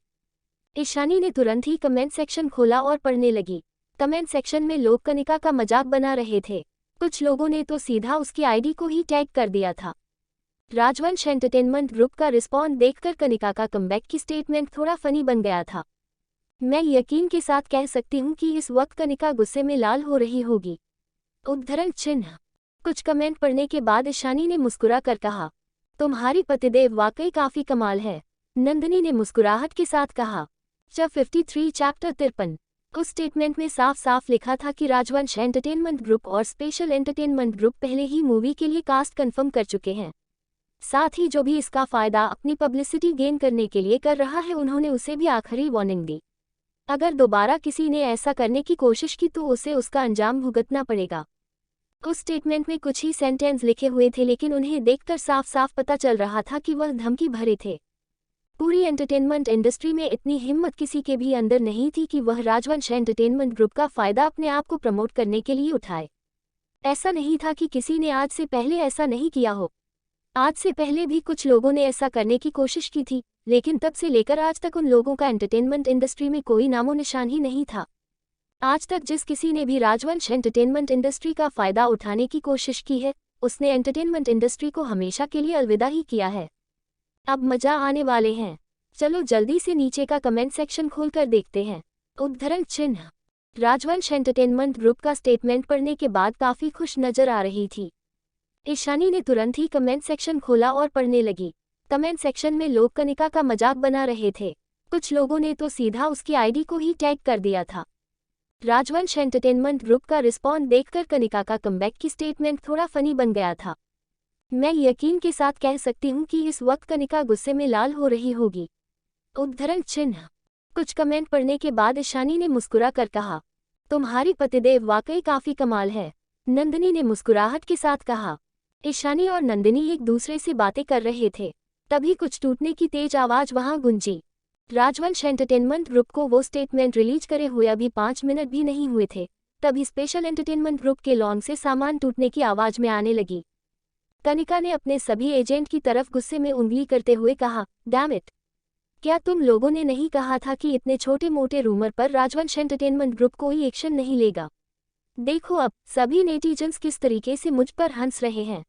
ईशानी ने तुरंत ही कमेंट सेक्शन खोला और पढ़ने लगी। कमेंट सेक्शन में लोग कनिका का मजाक बना रहे थे। कुछ लोगों ने तो सीधा उसकी आईडी को ही टैग कर दिया था। राजवंश एंटरटेनमेंट ग्रुप का रिस्पॉन्स देखकर कनिका का कमबैक की स्टेटमेंट थोड़ा फनी बन गया था। मैं यकीन के साथ कह सकती हूँ कि इस वक्त कनिका गुस्से में लाल हो रही होगी। उद्धरण चिन्ह। कुछ कमेंट पढ़ने के बाद ईशानी ने मुस्कुरा कर कहा, तुम्हारी पतिदेव वाकई काफी कमाल है। नंदिनी ने मुस्कुराहट के साथ कहा। 53 चैप्टर 53। उस स्टेटमेंट में साफ साफ लिखा था कि राजवंश एंटरटेनमेंट ग्रुप और स्पेशल एंटरटेनमेंट ग्रुप पहले ही मूवी के लिए कास्ट कंफर्म कर चुके हैं। साथ ही जो भी इसका फायदा अपनी पब्लिसिटी गेन करने के लिए कर रहा है, उन्होंने उसे भी आखिरी वार्निंग दी। अगर दोबारा किसी ने ऐसा करने की कोशिश की तो उसे उसका अंजाम भुगतना पड़ेगा। उस स्टेटमेंट में कुछ ही सेंटेंस लिखे हुए थे, लेकिन उन्हें देखकर साफ साफ पता चल रहा था कि वह धमकी भरे थे। पूरी एंटरटेनमेंट इंडस्ट्री में इतनी हिम्मत किसी के भी अंदर नहीं थी कि वह राजवंश एंटरटेनमेंट ग्रुप का फायदा अपने आप को प्रमोट करने के लिए उठाए। ऐसा नहीं था कि किसी ने आज से पहले ऐसा नहीं किया हो। आज से पहले भी कुछ लोगों ने ऐसा करने की कोशिश की थी, लेकिन तब से लेकर आज तक उन लोगों का एंटरटेनमेंट इंडस्ट्री में कोई नामो निशान ही नहीं था। आज तक जिस किसी ने भी राजवंश एंटरटेनमेंट इंडस्ट्री का फायदा उठाने की कोशिश की है, उसने एंटरटेनमेंट इंडस्ट्री को हमेशा के लिए अलविदा ही किया है। अब मजा आने वाले हैं। चलो जल्दी से नीचे का कमेंट सेक्शन खोलकर देखते हैं। उद्धरण चिन्ह। राजवंश एंटरटेनमेंट ग्रुप का स्टेटमेंट पढ़ने के बाद काफी खुश नजर आ रही थी। ईशानी ने तुरंत ही कमेंट सेक्शन खोला और पढ़ने लगी। कमेंट सेक्शन में लोग कनिका का मजाक बना रहे थे। कुछ लोगों ने तो सीधा उसकी आईडी को ही टैग कर दिया था। राजवंश एंटरटेनमेंट ग्रुप का रिस्पॉन्स देखकर कनिका का कमबैक की स्टेटमेंट थोड़ा फनी बन गया था। मैं यकीन के साथ कह सकती हूँ कि इस वक्त कनिका गुस्से में लाल हो रही होगी। उद्धरण चिन्ह। कुछ कमेंट पढ़ने के बाद ईशानी ने मुस्कुरा कर कहा, तुम्हारी पतिदेव वाकई काफी कमाल है। नंदिनी ने मुस्कुराहट के साथ कहा। ईशानी और नंदिनी एक दूसरे से बातें कर रहे थे, तभी कुछ टूटने की तेज आवाज वहां गूंजी। राजवंश एंटरटेनमेंट ग्रुप को वो स्टेटमेंट रिलीज करे हुए अभी 5 मिनट भी नहीं हुए थे, तभी स्पेशल एंटरटेनमेंट ग्रुप के लॉन से सामान टूटने की आवाज में आने लगी। कनिका ने अपने सभी एजेंट की तरफ गुस्से में उंगली करते हुए कहा, डैम इट! क्या तुम लोगों ने नहीं कहा था कि इतने छोटे मोटे रूमर पर राजवंश एंटरटेनमेंट ग्रुप कोई एक्शन नहीं लेगा? देखो अब सभी नेटिजन्स किस तरीके से मुझ पर हंस रहे हैं।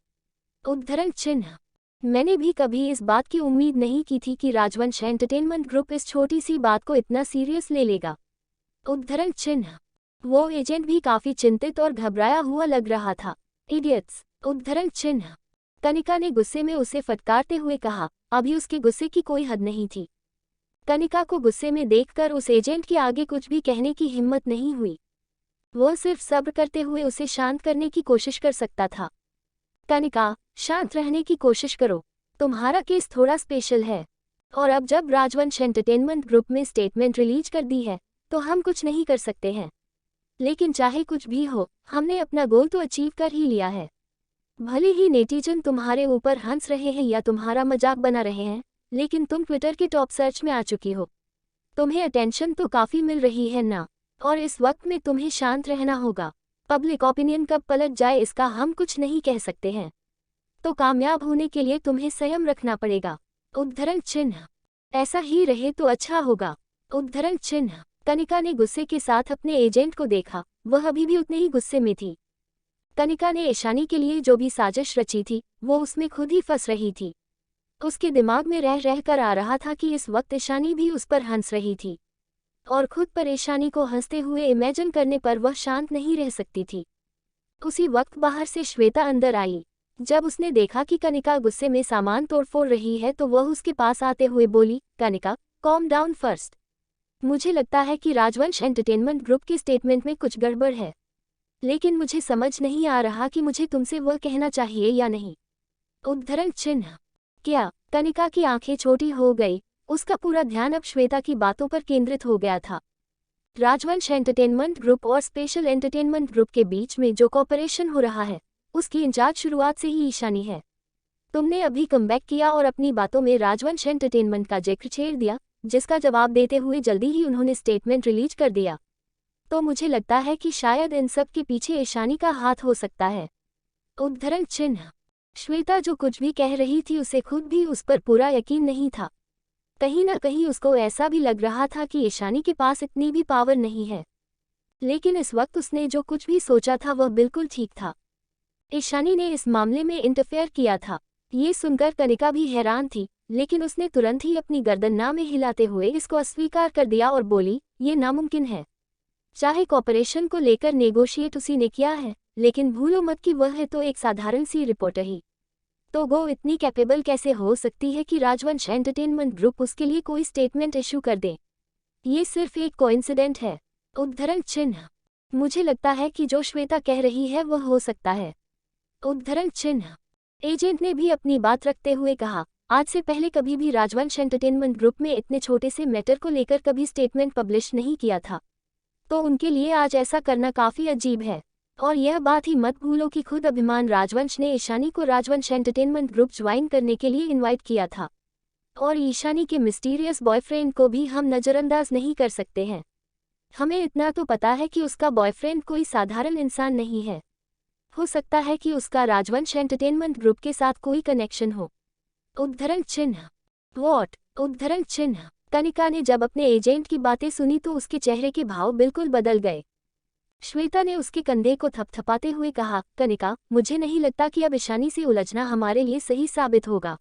उद्धरण चिन्ह। मैंने भी कभी इस बात की उम्मीद नहीं की थी कि राजवंश एंटरटेनमेंट ग्रुप इस छोटी सी बात को इतना सीरियस ले लेगा। उद्धरण चिन्ह। वो एजेंट भी काफी चिंतित और घबराया हुआ लग रहा था। इडियट्स! उद्धरण चिन्ह। कनिका ने गुस्से में उसे फटकारते हुए कहा। अभी उसके गुस्से की कोई हद नहीं थी। कनिका को गुस्से में देखकर उस एजेंट के आगे कुछ भी कहने की हिम्मत नहीं हुई। वह सिर्फ सब्र करते हुए उसे शांत करने की कोशिश कर सकता था। कनिका, शांत रहने की कोशिश करो। तुम्हारा केस थोड़ा स्पेशल है, और अब जब राजवंश एंटरटेनमेंट ग्रुप में स्टेटमेंट रिलीज कर दी है, तो हम कुछ नहीं कर सकते हैं। लेकिन चाहे कुछ भी हो, हमने अपना गोल तो अचीव कर ही लिया है। भले ही नेटिजन तुम्हारे ऊपर हंस रहे हैं या तुम्हारा मजाक बना रहे हैं, लेकिन तुम ट्विटर के टॉप सर्च में आ चुकी हो। तुम्हें अटेंशन तो काफ़ी मिल रही है ना, और इस वक्त में तुम्हें शांत रहना होगा। पब्लिक ओपिनियन कब पलट जाए इसका हम कुछ नहीं कह सकते हैं, तो कामयाब होने के लिए तुम्हें संयम रखना पड़ेगा। उद्धरण चिन्ह। ऐसा ही रहे तो अच्छा होगा। उद्धरण चिन्ह। कनिका ने गुस्से के साथ अपने एजेंट को देखा, वह अभी भी उतने ही गुस्से में थी। कनिका ने ईशानी के लिए जो भी साजिश रची थी वो उसमें खुद ही फंस रही थी। उसके दिमाग में रह रह कर आ रहा था कि इस वक्त ईशानी भी उस पर हंस रही थी, और खुद परेशानी को हंसते हुए इमेजिन करने पर वह शांत नहीं रह सकती थी। उसी वक्त बाहर से श्वेता अंदर आई। जब उसने देखा कि कनिका गुस्से में सामान तोड़फोड़ रही है तो वह उसके पास आते हुए बोली, कनिका, कॉम डाउन फर्स्ट। मुझे लगता है कि राजवंश एंटरटेनमेंट ग्रुप के स्टेटमेंट में कुछ गड़बड़ है, लेकिन मुझे समझ नहीं आ रहा कि मुझे तुमसे वह कहना चाहिए या नहीं। उद्धरण चिन्ह। क्या? कनिका की आंखें छोटी हो गई, उसका पूरा ध्यान अब श्वेता की बातों पर केंद्रित हो गया था। राजवंश एंटरटेनमेंट ग्रुप और स्पेशल एंटरटेनमेंट ग्रुप के बीच में जो कॉपरेशन हो रहा है उसकी इंचार्ज शुरुआत से ही ईशानी है। तुमने अभी कमबैक किया और अपनी बातों में राजवंश एंटरटेनमेंट का जिक्र छेड़ दिया, जिसका जवाब देते हुए जल्दी ही उन्होंने स्टेटमेंट रिलीज कर दिया। तो मुझे लगता है कि शायद इन सब के पीछे ईशानी का हाथ हो सकता है। उद्धरण चिन्ह। श्वेता जो कुछ भी कह रही थी उसे खुद भी उस पर पूरा यकीन नहीं था। कहीं ना कहीं उसको ऐसा भी लग रहा था कि ईशानी के पास इतनी भी पावर नहीं है, लेकिन इस वक्त उसने जो कुछ भी सोचा था वह बिल्कुल ठीक था। ईशानी ने इस मामले में इंटरफेयर किया था। ये सुनकर कनिका भी हैरान थी, लेकिन उसने तुरंत ही अपनी गर्दन ना में हिलाते हुए इसको अस्वीकार कर दिया और बोली, ये नामुमकिन है। चाहे कॉपरेशन को लेकर नेगोशिएट उसी ने किया है, लेकिन भूलो मत कि वह है तो एक साधारण सी रिपोर्टर ही। तो वो इतनी कैपेबल कैसे हो सकती है कि राजवंश एंटरटेनमेंट ग्रुप उसके लिए कोई स्टेटमेंट इशू कर दे? ये सिर्फ एक कोइंसिडेंट है। उद्धरण चिन्ह। मुझे लगता है कि जो श्वेता कह रही है वह हो सकता है। उद्धरण चिन्ह। एजेंट ने भी अपनी बात रखते हुए कहा, आज से पहले कभी भी राजवंश एंटरटेनमेंट ग्रुप में इतने छोटे से मैटर को लेकर कभी स्टेटमेंट पब्लिश नहीं किया था, तो उनके लिए आज ऐसा करना काफ़ी अजीब है। और यह बात ही मत भूलो कि खुद अभिमान राजवंश ने ईशानी को राजवंश एंटरटेनमेंट ग्रुप ज्वाइन करने के लिए इनवाइट किया था, और ईशानी के मिस्टीरियस बॉयफ्रेंड को भी हम नज़रअंदाज नहीं कर सकते हैं। हमें इतना तो पता है कि उसका बॉयफ्रेंड कोई साधारण इंसान नहीं है। हो सकता है कि उसका राजवंश एंटरटेनमेंट ग्रुप के साथ कोई कनेक्शन हो। उद्धरण चिन्ह। वॉट? उद्धरण चिन्ह। कनिका ने जब अपने एजेंट की बातें सुनी तो उसके चेहरे के भाव बिल्कुल बदल गए। श्वेता ने उसके कंधे को थपथपाते हुए कहा, कनिका, मुझे नहीं लगता कि अब ईशानी से उलझना हमारे लिए सही साबित होगा।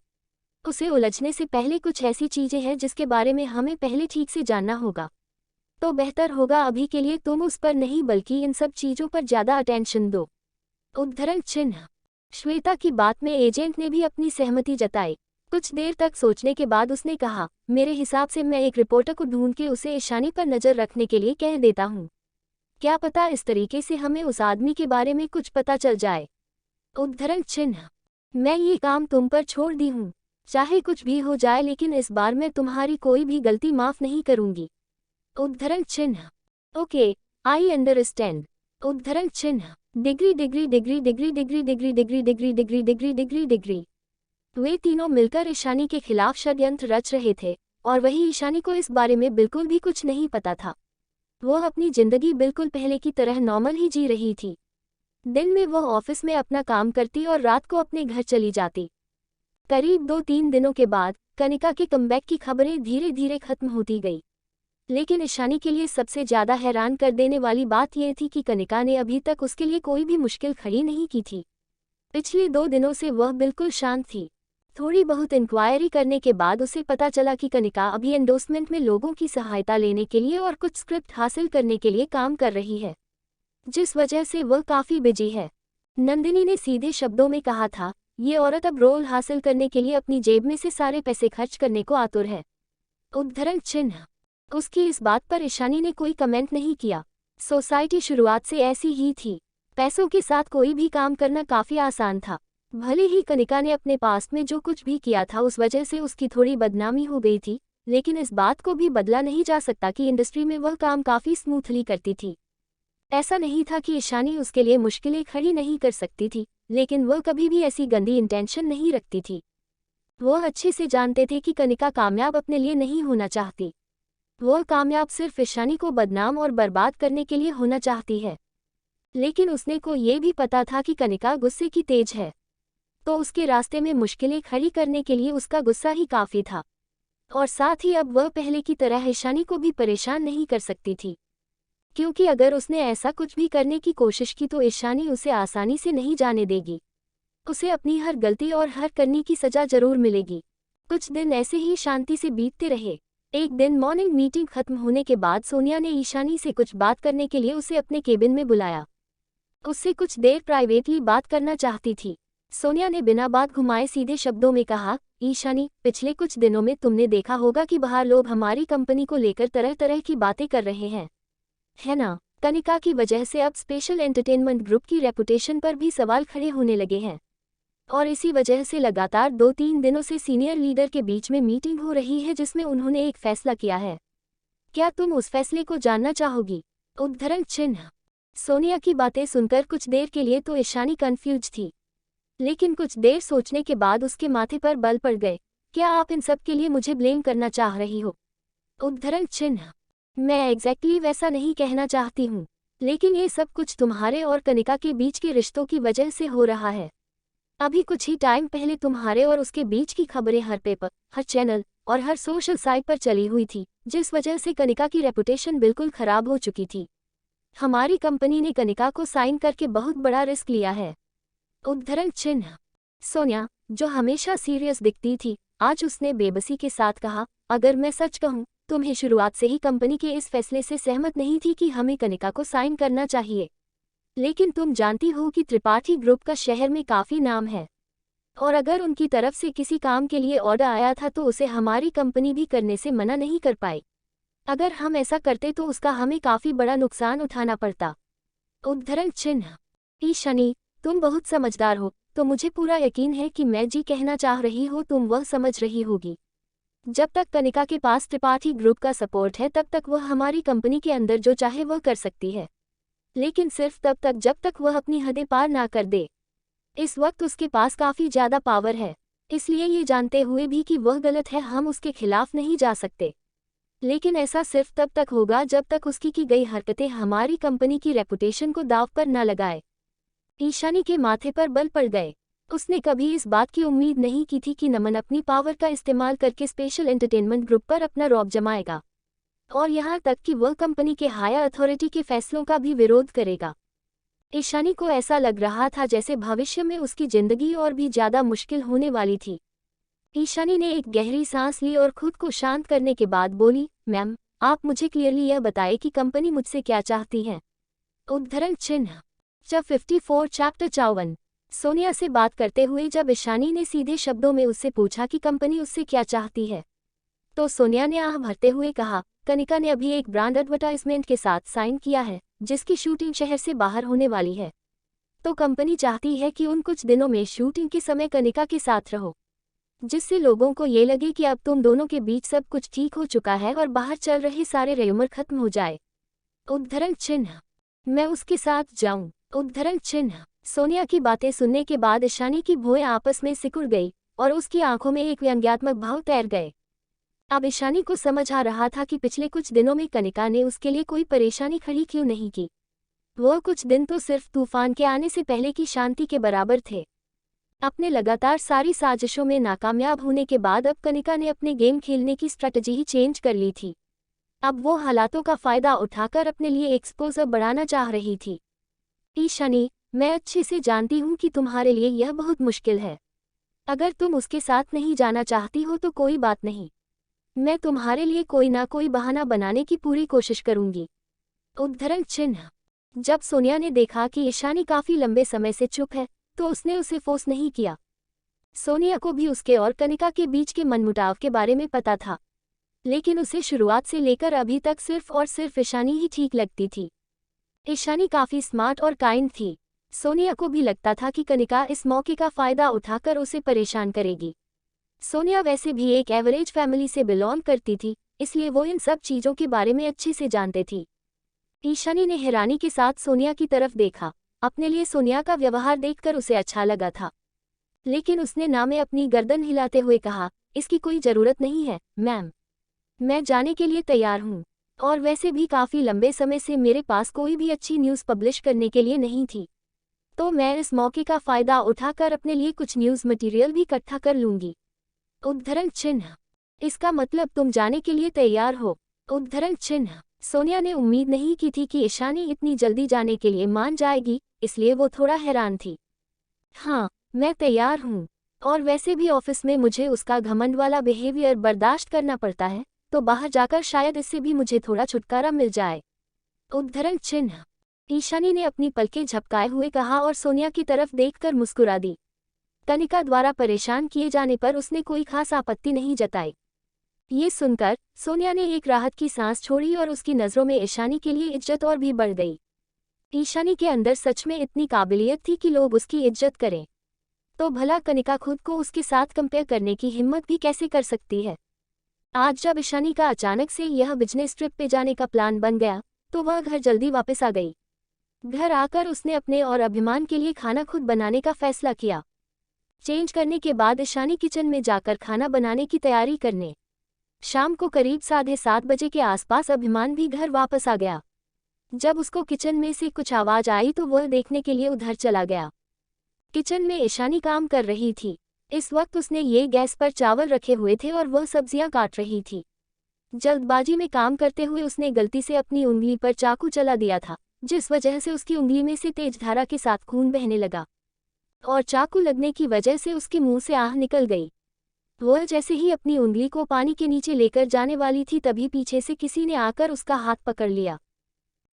उसे उलझने से पहले कुछ ऐसी चीजें हैं जिसके बारे में हमें पहले ठीक से जानना होगा। तो बेहतर होगा अभी के लिए तुम उस पर नहीं बल्कि इन सब चीजों पर ज्यादा अटेंशन दो। उद्धरण चिन्ह। श्वेता की बात में एजेंट ने भी अपनी सहमति जताई। कुछ देर तक सोचने के बाद उसने कहा, मेरे हिसाब से मैं एक रिपोर्टर को ढूंढ के उसे ईशानी पर नजर रखने के लिए कह देता हूँ। क्या पता इस तरीके से हमें उस आदमी के बारे में कुछ पता चल जाए। उद्धरण चिन्ह। मैं ये काम तुम पर छोड़ दी हूँ, चाहे कुछ भी हो जाए, लेकिन इस बार मैं तुम्हारी कोई भी गलती माफ नहीं करूंगी। उद्धरण चिन्ह। Okay, I understand. उद्धरण चिन्ह। Degree degree degree degree degree degree degree degree degree degree degree degree. वे तीनों मिलकर ईशानी के खिलाफ षड्यंत्र रच रहे थे, और वही ईशानी को इस बारे में बिल्कुल भी कुछ नहीं पता था। वह अपनी जिंदगी बिल्कुल पहले की तरह नॉर्मल ही जी रही थी। दिन में वह ऑफिस में अपना काम करती और रात को अपने घर चली जाती। करीब 2-3 दिनों के बाद कनिका के कमबैक की खबरें धीरे धीरे खत्म होती गई, लेकिन ईशानी के लिए सबसे ज्यादा हैरान कर देने वाली बात यह थी कि कनिका ने अभी तक उसके लिए कोई भी मुश्किल खड़ी नहीं की थी। पिछले 2 दिनों से वह बिल्कुल शांत थी। थोड़ी बहुत इंक्वायरी करने के बाद उसे पता चला कि कनिका अभी एंडोर्समेंट में लोगों की सहायता लेने के लिए और कुछ स्क्रिप्ट हासिल करने के लिए काम कर रही है, जिस वजह से वह काफ़ी बिजी है। नंदिनी ने सीधे शब्दों में कहा था, ये औरत अब रोल हासिल करने के लिए अपनी जेब में से सारे पैसे खर्च करने को आतुर है। उद्धरण चिन्ह। उसकी इस बात पर ईशानी ने कोई कमेंट नहीं किया। सोसाइटी शुरुआत से ऐसी ही थी, पैसों के साथ कोई भी काम करना काफ़ी आसान था। भले ही कनिका ने अपने पास्ट में जो कुछ भी किया था उस वजह से उसकी थोड़ी बदनामी हो गई थी, लेकिन इस बात को भी बदला नहीं जा सकता कि इंडस्ट्री में वह काम काफ़ी स्मूथली करती थी। ऐसा नहीं था कि ईशानी उसके लिए मुश्किलें खड़ी नहीं कर सकती थी, लेकिन वह कभी भी ऐसी गंदी इंटेंशन नहीं रखती थी। वह अच्छे से जानते थे कि कनिका कामयाब अपने लिए नहीं होना चाहती। वह कामयाब सिर्फ ईशानी को बदनाम और बर्बाद करने के लिए होना चाहती है। लेकिन उसने को ये भी पता था कि कनिका गुस्से की तेज है, तो उसके रास्ते में मुश्किलें खड़ी करने के लिए उसका गुस्सा ही काफ़ी था। और साथ ही अब वह पहले की तरह ईशानी को भी परेशान नहीं कर सकती थी, क्योंकि अगर उसने ऐसा कुछ भी करने की कोशिश की तो ईशानी उसे आसानी से नहीं जाने देगी। उसे अपनी हर गलती और हर करनी की सजा जरूर मिलेगी। कुछ दिन ऐसे ही शांति से बीतते रहे। एक दिन मॉर्निंग मीटिंग खत्म होने के बाद सोनिया ने ईशानी से कुछ बात करने के लिए उसे अपने केबिन में बुलाया। उससे कुछ देर प्राइवेटली बात करना चाहती थी। सोनिया ने बिना बात घुमाए सीधे शब्दों में कहा, ईशानी, पिछले कुछ दिनों में तुमने देखा होगा कि बाहर लोग हमारी कंपनी को लेकर तरह तरह की बातें कर रहे हैं, है ना? कनिका की वजह से अब स्पेशल एंटरटेनमेंट ग्रुप की रेपुटेशन पर भी सवाल खड़े होने लगे हैं, और इसी वजह से लगातार 2-3 दिनों से सीनियर लीडर के बीच में मीटिंग हो रही है जिसमें उन्होंने एक फैसला किया है। क्या तुम उस फैसले को जानना चाहोगी? उद्धरण चिन्ह। सोनिया की बातें सुनकर कुछ देर के लिए तो ईशानी कंफ्यूज थी, लेकिन कुछ देर सोचने के बाद उसके माथे पर बल पड़ गए। क्या आप इन सब के लिए मुझे ब्लेम करना चाह रही हो? उद्धरण चिन्ह। मैं एग्जैक्टली वैसा नहीं कहना चाहती हूँ, लेकिन ये सब कुछ तुम्हारे और कनिका के बीच के रिश्तों की वजह से हो रहा है। अभी कुछ ही टाइम पहले तुम्हारे और उसके बीच की खबरें हर पेपर, हर चैनल और हर सोशल साइट पर चली हुई थी, जिस वजह से कनिका की रेपुटेशन बिल्कुल खराब हो चुकी थी। हमारी कंपनी ने कनिका को साइन करके बहुत बड़ा रिस्क लिया है। उद्धरण चिन्ह। सोनिया, जो हमेशा सीरियस दिखती थी, आज उसने बेबसी के साथ कहा, अगर मैं सच कहूँ, तुम्हें शुरुआत से ही कंपनी के इस फैसले से सहमत नहीं थी कि हमें कनिका को साइन करना चाहिए। लेकिन तुम जानती हो कि त्रिपाठी ग्रुप का शहर में काफ़ी नाम है, और अगर उनकी तरफ से किसी काम के लिए ऑर्डर आया था तो उसे हमारी कंपनी भी करने से मना नहीं कर पाई। अगर हम ऐसा करते तो उसका हमें काफ़ी बड़ा नुकसान उठाना पड़ता। उद्धरण चिन्ह। ईशानी, तुम बहुत समझदार हो, तो मुझे पूरा यकीन है कि मैं जी कहना चाह रही हो तुम वह समझ रही होगी। जब तक कनिका के पास त्रिपाठी ग्रुप का सपोर्ट है तब तक वह हमारी कंपनी के अंदर जो चाहे वह कर सकती है, लेकिन सिर्फ तब तक जब तक वह अपनी हदें पार ना कर दे। इस वक्त उसके पास काफ़ी ज़्यादा पावर है, इसलिए ये जानते हुए भी कि वह गलत है हम उसके खिलाफ नहीं जा सकते। लेकिन ऐसा सिर्फ तब तक होगा जब तक उसकी की गई हरकतें हमारी कंपनी की रेपुटेशन को दांव पर न लगाए। ईशानी के माथे पर बल पड़ गए। उसने कभी इस बात की उम्मीद नहीं की थी कि नमन अपनी पावर का इस्तेमाल करके स्पेशल एंटरटेनमेंट ग्रुप पर अपना रौब जमाएगा, और यहाँ तक कि वह कंपनी के हायर अथॉरिटी के फैसलों का भी विरोध करेगा। ईशानी को ऐसा लग रहा था जैसे भविष्य में उसकी जिंदगी और भी ज़्यादा मुश्किल होने वाली थी। ईशानी ने एक गहरी सांस ली और खुद को शांत करने के बाद बोली, मैम, आप मुझे क्लियरली यह बताएं कि कंपनी मुझसे क्या चाहती है। उद्धरण चिन्ह। जब 54 चैप्टर 54। सोनिया से बात करते हुए जब ईशानी ने सीधे शब्दों में उससे पूछा कि कंपनी उससे क्या चाहती है, तो सोनिया ने आह भरते हुए कहा, कनिका ने अभी एक ब्रांड एडवर्टाइजमेंट के साथ साइन किया है जिसकी शूटिंग शहर से बाहर होने वाली है। तो कंपनी चाहती है कि उन कुछ दिनों में शूटिंग के समय कनिका के साथ रहो, जिससे लोगों को ये लगे कि अब तुम दोनों के बीच सब कुछ ठीक हो चुका है और बाहर चल रहे सारे र्यूमर खत्म हो जाए। उद्धरण चिन्ह। मैं उसके साथ जाऊं। उद्धरण चिन्ह। सोनिया की बातें सुनने के बाद ईशानी की भौहें आपस में सिकुड़ गई और उसकी आंखों में एक व्यंग्यात्मक भाव तैर गए। अब ईशानी को समझ आ रहा था कि पिछले कुछ दिनों में कनिका ने उसके लिए कोई परेशानी खड़ी क्यों नहीं की। वह कुछ दिन तो सिर्फ तूफान के आने से पहले की शांति के बराबर थे। अपने लगातार सारी साजिशों में नाकामयाब होने के बाद अब कनिका ने अपने गेम खेलने की स्ट्रैटेजी ही चेंज कर ली थी। अब वो हालातों का फ़ायदा उठाकर अपने लिए एक्सपोजर बढ़ाना चाह रही थी। ईशानी, मैं अच्छे से जानती हूँ कि तुम्हारे लिए यह बहुत मुश्किल है। अगर तुम उसके साथ नहीं जाना चाहती हो तो कोई बात नहीं, मैं तुम्हारे लिए कोई ना कोई बहाना बनाने की पूरी कोशिश करूंगी। उद्धरण चिन्ह। जब सोनिया ने देखा कि ईशानी काफ़ी लंबे समय से चुप है तो उसने उसे फोर्स नहीं किया। सोनिया को भी उसके और कनिका के बीच के मनमुटाव के बारे में पता था, लेकिन उसे शुरुआत से लेकर अभी तक सिर्फ और सिर्फ ईशानी ही ठीक लगती थी। ईशानी काफ़ी स्मार्ट और काइंड थी। सोनिया को भी लगता था कि कनिका इस मौके का फ़ायदा उठाकर उसे परेशान करेगी। सोनिया वैसे भी एक एवरेज फैमिली से बिलोंग करती थी, इसलिए वो इन सब चीज़ों के बारे में अच्छे से जानते थी। ईशानी ने हैरानी के साथ सोनिया की तरफ देखा। अपने लिए सोनिया का व्यवहार देखकर उसे अच्छा लगा था, लेकिन उसने ना में अपनी गर्दन हिलाते हुए कहा, इसकी कोई जरूरत नहीं है मैम, मैं जाने के लिए तैयार हूँ। और वैसे भी काफ़ी लंबे समय से मेरे पास कोई भी अच्छी न्यूज़ पब्लिश करने के लिए नहीं थी, तो मैं इस मौके का फ़ायदा उठाकर अपने लिए कुछ न्यूज़ मटेरियल भी इकट्ठा कर लूँगी। उद्धरण चिन्ह, इसका मतलब तुम जाने के लिए तैयार हो? उद्धरण चिन्ह। सोनिया ने उम्मीद नहीं की थी कि ईशानी इतनी जल्दी जाने के लिए मान जाएगी, इसलिए वो थोड़ा हैरान थी। हाँ, मैं तैयार हूँ, और वैसे भी ऑफिस में मुझे उसका घमंड वाला बिहेवियर बर्दाश्त करना पड़ता है, तो बाहर जाकर शायद इससे भी मुझे थोड़ा छुटकारा मिल जाए। उद्धरण चिन्ह। ईशानी ने अपनी पलकें झपकाए हुए कहा और सोनिया की तरफ देखकर मुस्कुरा दी। कनिका द्वारा परेशान किए जाने पर उसने कोई खास आपत्ति नहीं जताई। ये सुनकर सोनिया ने एक राहत की सांस छोड़ी और उसकी नज़रों में ईशानी के लिए इज्जत और भी बढ़ गई। ईशानी के अंदर सच में इतनी काबिलियत थी कि लोग उसकी इज्जत करें, तो भला कनिका खुद को उसके साथ कंपेयर करने की हिम्मत भी कैसे कर सकती है। आज जब ईशानी का अचानक से यह बिजनेस ट्रिप पे जाने का प्लान बन गया, तो वह घर जल्दी वापस आ गई। घर आकर उसने अपने और अभिमान के लिए खाना खुद बनाने का फैसला किया। चेंज करने के बाद ईशानी किचन में जाकर खाना बनाने की तैयारी करने। शाम को करीब 7:30 बजे के आसपास अभिमान भी घर वापस आ गया। जब उसको किचन में से कुछ आवाज़ आई तो वह देखने के लिए उधर चला गया। किचन में ईशानी काम कर रही थी। इस वक्त उसने ये गैस पर चावल रखे हुए थे और वह सब्जियां काट रही थी। जल्दबाजी में काम करते हुए उसने गलती से अपनी उंगली पर चाकू चला दिया था, जिस वजह से उसकी उंगली में से तेज धारा के साथ खून बहने लगा, और चाकू लगने की वजह से उसके मुंह से आह निकल गई। वह जैसे ही अपनी उंगली को पानी के नीचे लेकर जाने वाली थी, तभी पीछे से किसी ने आकर उसका हाथ पकड़ लिया।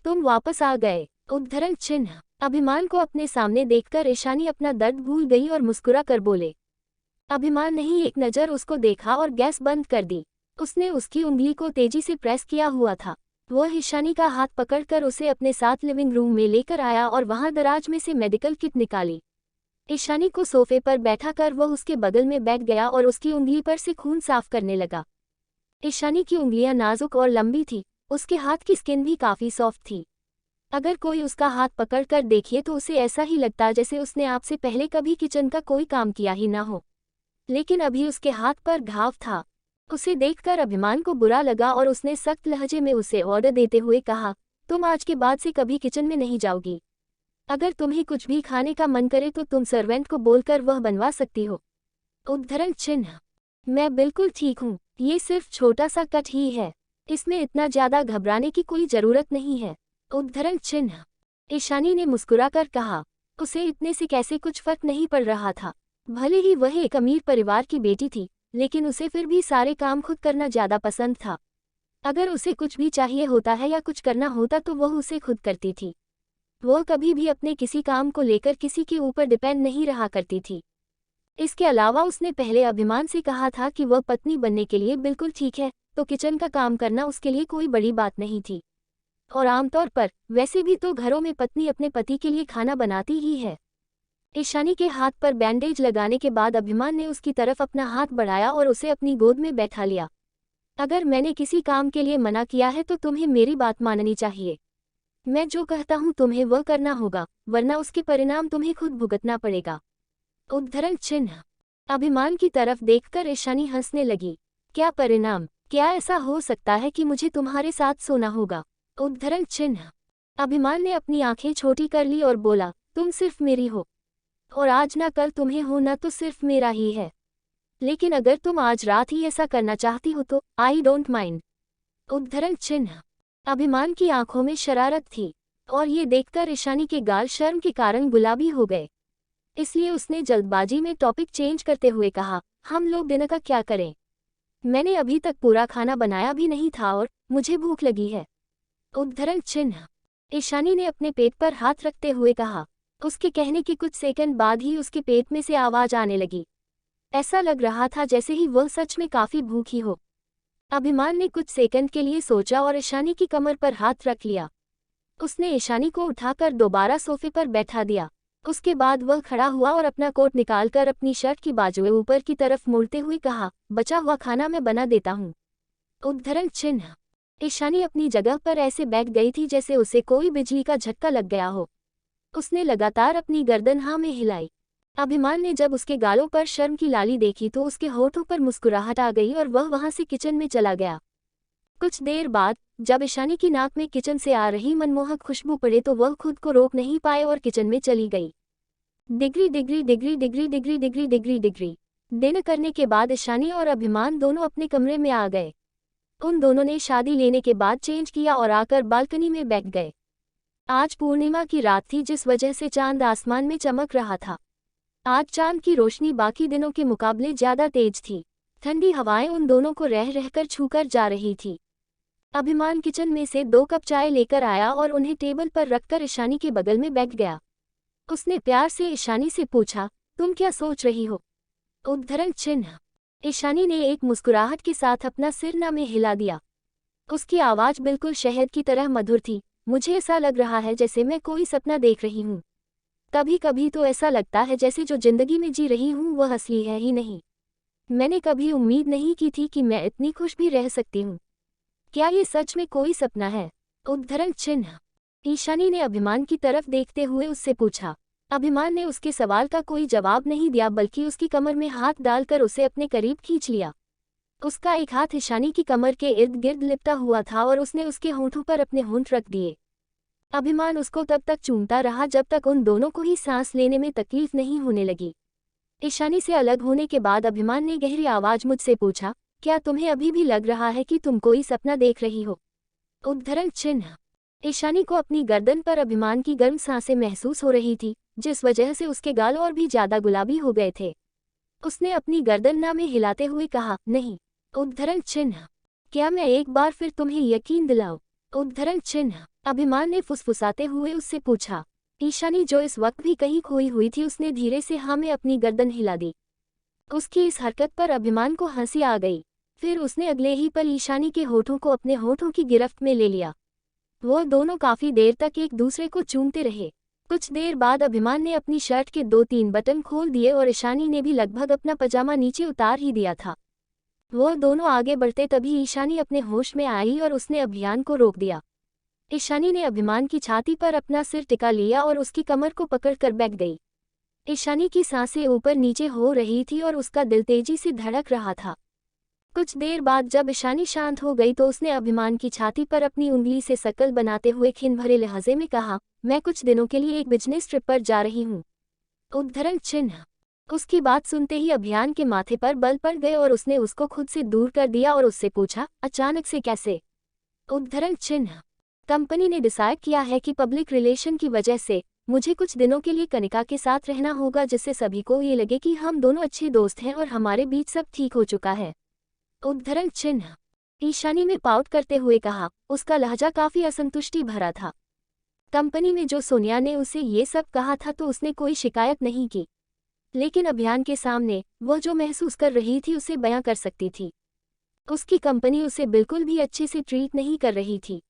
तुम वापस आ गए? उद्धरण चिन्ह। अभिमान को अपने सामने देखकर ईशानी अपना दर्द भूल गई और मुस्कुरा कर बोले। अभिमान नहीं एक नज़र उसको देखा और गैस बंद कर दी। उसने उसकी उंगली को तेजी से प्रेस किया हुआ था। वह ईशानी का हाथ पकड़कर उसे अपने साथ लिविंग रूम में लेकर आया और वहां दराज में से मेडिकल किट निकाली। ईशानी को सोफे पर बैठाकर वह उसके बगल में बैठ गया और उसकी उंगली पर से खून साफ करने लगा। ईशानी की उंगलियां नाजुक और लंबी थी, उसके हाथ की स्किन भी काफ़ी सॉफ्ट थी। अगर कोई उसका हाथ पकड़कर देखिए तो उसे ऐसा ही लगता जैसे उसने आपसे पहले कभी किचन का कोई काम किया ही ना हो, लेकिन अभी उसके हाथ पर घाव था। उसे देखकर अभिमान को बुरा लगा और उसने सख्त लहजे में उसे ऑर्डर देते हुए कहा, तुम आज के बाद से कभी किचन में नहीं जाओगी। अगर तुम्हें कुछ भी खाने का मन करे तो तुम सर्वेंट को बोलकर वह बनवा सकती हो। उद्धरण चिन्ह। मैं बिल्कुल ठीक हूँ, ये सिर्फ छोटा सा कट ही है, इसमें इतना ज़्यादा घबराने की कोई ज़रूरत नहीं है। उद्धरण चिन्ह। ईशानी ने मुस्कुराकर कहा। उसे इतने से कैसे कुछ फर्क नहीं पड़ रहा था। भले ही वह एक अमीर परिवार की बेटी थी, लेकिन उसे फिर भी सारे काम खुद करना ज़्यादा पसंद था। अगर उसे कुछ भी चाहिए होता है या कुछ करना होता तो वह उसे खुद करती थी। वह कभी भी अपने किसी काम को लेकर किसी के ऊपर डिपेंड नहीं रहा करती थी। इसके अलावा उसने पहले अभिमान से कहा था कि वह पत्नी बनने के लिए बिल्कुल ठीक है, तो किचन का काम करना उसके लिए कोई बड़ी बात नहीं थी। और आमतौर पर वैसे भी तो घरों में पत्नी अपने पति के लिए खाना बनाती ही है। ईशानी के हाथ पर बैंडेज लगाने के बाद अभिमान ने उसकी तरफ अपना हाथ बढ़ाया और उसे अपनी गोद में बैठा लिया। अगर मैंने किसी काम के लिए मना किया है तो तुम्हें मेरी बात माननी चाहिए। मैं जो कहता हूँ तुम्हें वह करना होगा, वरना उसके परिणाम तुम्हें खुद भुगतना पड़ेगा। उद्धरण चिन्ह। अभिमान की तरफ देखकर ईशानी हंसने लगी। क्या परिणाम? क्या ऐसा हो सकता है कि मुझे तुम्हारे साथ सोना होगा? उद्धरण चिन्ह। अभिमान ने अपनी आंखें छोटी कर ली और बोला, तुम सिर्फ मेरी हो, और आज ना कल तुम्हें होना तो सिर्फ मेरा ही है। लेकिन अगर तुम आज रात ही ऐसा करना चाहती हो तो आई डोंट माइंड। उद्धरण चिन्ह। अभिमान की आंखों में शरारत थी, और ये देखकर ईशानी के गाल शर्म के कारण गुलाबी हो गए। इसलिए उसने जल्दबाजी में टॉपिक चेंज करते हुए कहा, हम लोग डिनर का क्या करें? मैंने अभी तक पूरा खाना बनाया भी नहीं था और मुझे भूख लगी है। उद्धरण चिन्ह। ईशानी ने अपने पेट पर हाथ रखते हुए कहा। उसके कहने के कुछ सेकंड बाद ही उसके पेट में से आवाज आने लगी। ऐसा लग रहा था जैसे ही वह सच में काफी भूखी हो। अभिमान ने कुछ सेकंड के लिए सोचा और ईशानी की कमर पर हाथ रख लिया। उसने ईशानी को उठाकर दोबारा सोफे पर बैठा दिया। उसके बाद वह खड़ा हुआ और अपना कोट निकालकर अपनी शर्ट की बाजुएं ऊपर की तरफ मोड़ते हुए कहा, बचा हुआ खाना मैं बना देता हूँ। उद्धरण चिन्ह। ईशानी अपनी जगह पर ऐसे बैठ गई थी जैसे उसे कोई बिजली का झटका लग गया हो। उसने लगातार अपनी गर्दन हाँ में हिलाई। अभिमान ने जब उसके गालों पर शर्म की लाली देखी तो उसके होठों पर मुस्कुराहट आ गई और वह वहां से किचन में चला गया। कुछ देर बाद जब ईशानी की नाक में किचन से आ रही मनमोहक खुशबू पड़े तो वह खुद को रोक नहीं पाए और किचन में चली गई। Degree degree degree degree degree degree degree degree dinner करने के बाद ईशानी और अभिमान दोनों अपने कमरे में आ गए। उन दोनों ने शादी लेने के बाद चेंज किया और आकर बालकनी में बैठ गए। आज पूर्णिमा की रात थी जिस वजह से चांद आसमान में चमक रहा था। आज चांद की रोशनी बाकी दिनों के मुकाबले ज्यादा तेज थी। ठंडी हवाएं उन दोनों को रह रहकर छूकर जा रही थी। अभिमान किचन में से 2 कप चाय लेकर आया और उन्हें टेबल पर रखकर ईशानी के बगल में बैठ गया। उसने प्यार से ईशानी से पूछा, तुम क्या सोच रही हो? उद्धरण चिन्ह। ईशानी ने एक मुस्कुराहट के साथ अपना सिर न में हिला दिया। उसकी आवाज बिल्कुल शहद की तरह मधुर थी। मुझे ऐसा लग रहा है जैसे मैं कोई सपना देख रही हूँ। कभी कभी तो ऐसा लगता है जैसे जो जिंदगी में जी रही हूँ वह असली है ही नहीं। मैंने कभी उम्मीद नहीं की थी कि मैं इतनी खुश भी रह सकती हूँ। क्या ये सच में कोई सपना है? उद्धरण चिन्ह। ईशानी ने अभिमान की तरफ देखते हुए उससे पूछा। अभिमान ने उसके सवाल का कोई जवाब नहीं दिया बल्कि उसकी कमर में हाथ डालकर उसे अपने करीब खींच लिया। उसका एक हाथ ईशानी की कमर के इर्द गिर्द लिपटा हुआ था और उसने उसके होंठों पर अपने होंठ रख दिए। अभिमान उसको तब तक चूमता रहा जब तक उन दोनों को ही सांस लेने में तकलीफ नहीं होने लगी। ईशानी से अलग होने के बाद अभिमान ने गहरी आवाज मुझसे पूछा, क्या तुम्हें अभी भी लग रहा है कि तुम कोई सपना देख रही हो? उद्धरण चिन्ह। ईशानी को अपनी गर्दन पर अभिमान की गर्म सांसें महसूस हो रही थी, जिस वजह से उसके गाल और भी ज्यादा गुलाबी हो गए थे। उसने अपनी गर्दन ना में हिलाते हुए कहा, नहीं। उद्धरण चिन्ह। क्या मैं एक बार फिर तुम्हें यकीन दिलाऊं? उद्धरण चिन्ह। अभिमान ने फुसफुसाते हुए उससे पूछा। ईशानी जो इस वक्त भी कहीं खोई हुई थी उसने धीरे से हाँ में अपनी गर्दन हिला दी। उसकी इस हरकत पर अभिमान को हंसी आ गई। फिर उसने अगले ही पल ईशानी के होठों को अपने होठों की गिरफ्त में ले लिया। वो दोनों काफी देर तक एक दूसरे को चूमते रहे। कुछ देर बाद अभिमान ने अपनी शर्ट के 2-3 बटन खोल दिए और ईशानी ने भी लगभग अपना पजामा नीचे उतार ही दिया था। वो दोनों आगे बढ़ते तभी ईशानी अपने होश में आई और उसने अभिमान को रोक दिया। ईशानी ने अभिमान की छाती पर अपना सिर टिका लिया और उसकी कमर को पकड़कर बैठ गई। ईशानी की सांसें ऊपर नीचे हो रही थी और उसका दिल तेजी से धड़क रहा था। कुछ देर बाद जब ईशानी शांत हो गई तो उसने अभिमान की छाती पर अपनी उंगली से शक्ल बनाते हुए खिन भरे लहजे में कहा, मैं कुछ दिनों के लिए एक बिजनेस ट्रिप पर जा रही हूँ। उद्धरण चिन्ह। उसकी बात सुनते ही अभिमान के माथे पर बल पड़ गए और उसने उसको खुद से दूर कर दिया और उससे पूछा, अचानक से कैसे? उद्धरण चिन्ह। कंपनी ने डिसाइड किया है कि पब्लिक रिलेशन की वजह से मुझे कुछ दिनों के लिए कनिका के साथ रहना होगा जिससे सभी को ये लगे कि हम दोनों अच्छे दोस्त हैं और हमारे बीच सब ठीक हो चुका है। उद्धरण चिन्ह। ईशानी ने पाउट करते हुए कहा। उसका लहजा काफी असंतुष्टि भरा था। कंपनी में जो सोनिया ने उसे ये सब कहा था तो उसने कोई शिकायत नहीं की, लेकिन अभियान के सामने वह जो महसूस कर रही थी उसे बयां कर सकती थी। उसकी कंपनी उसे बिल्कुल भी अच्छे से ट्रीट नहीं कर रही थी।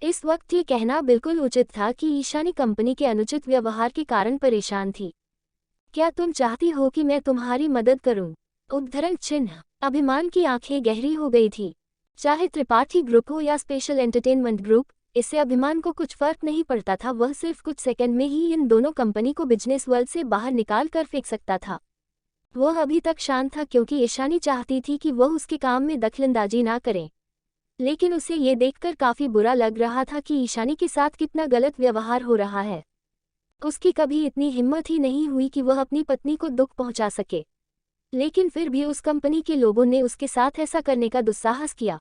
इस वक्त ये कहना बिल्कुल उचित था कि ईशानी कंपनी के अनुचित व्यवहार के कारण परेशान थी। क्या तुम चाहती हो कि मैं तुम्हारी मदद करूं? उद्धरण चिन्ह। अभिमान की आंखें गहरी हो गई थी। चाहे त्रिपाठी ग्रुप हो या स्पेशल एंटरटेनमेंट ग्रुप, इससे अभिमान को कुछ फर्क नहीं पड़ता था। वह सिर्फ कुछ सेकंड में ही इन दोनों कंपनी को बिजनेस वर्ल्ड से बाहर निकाल कर फेंक सकता था। वह अभी तक शांत था क्योंकि ईशानी चाहती थी कि वह उसके काम में दखलंदाजी ना करे, लेकिन उसे ये देखकर काफी बुरा लग रहा था कि ईशानी के साथ कितना गलत व्यवहार हो रहा है। उसकी कभी इतनी हिम्मत ही नहीं हुई कि वह अपनी पत्नी को दुख पहुंचा सके, लेकिन फिर भी उस कंपनी के लोगों ने उसके साथ ऐसा करने का दुस्साहस किया।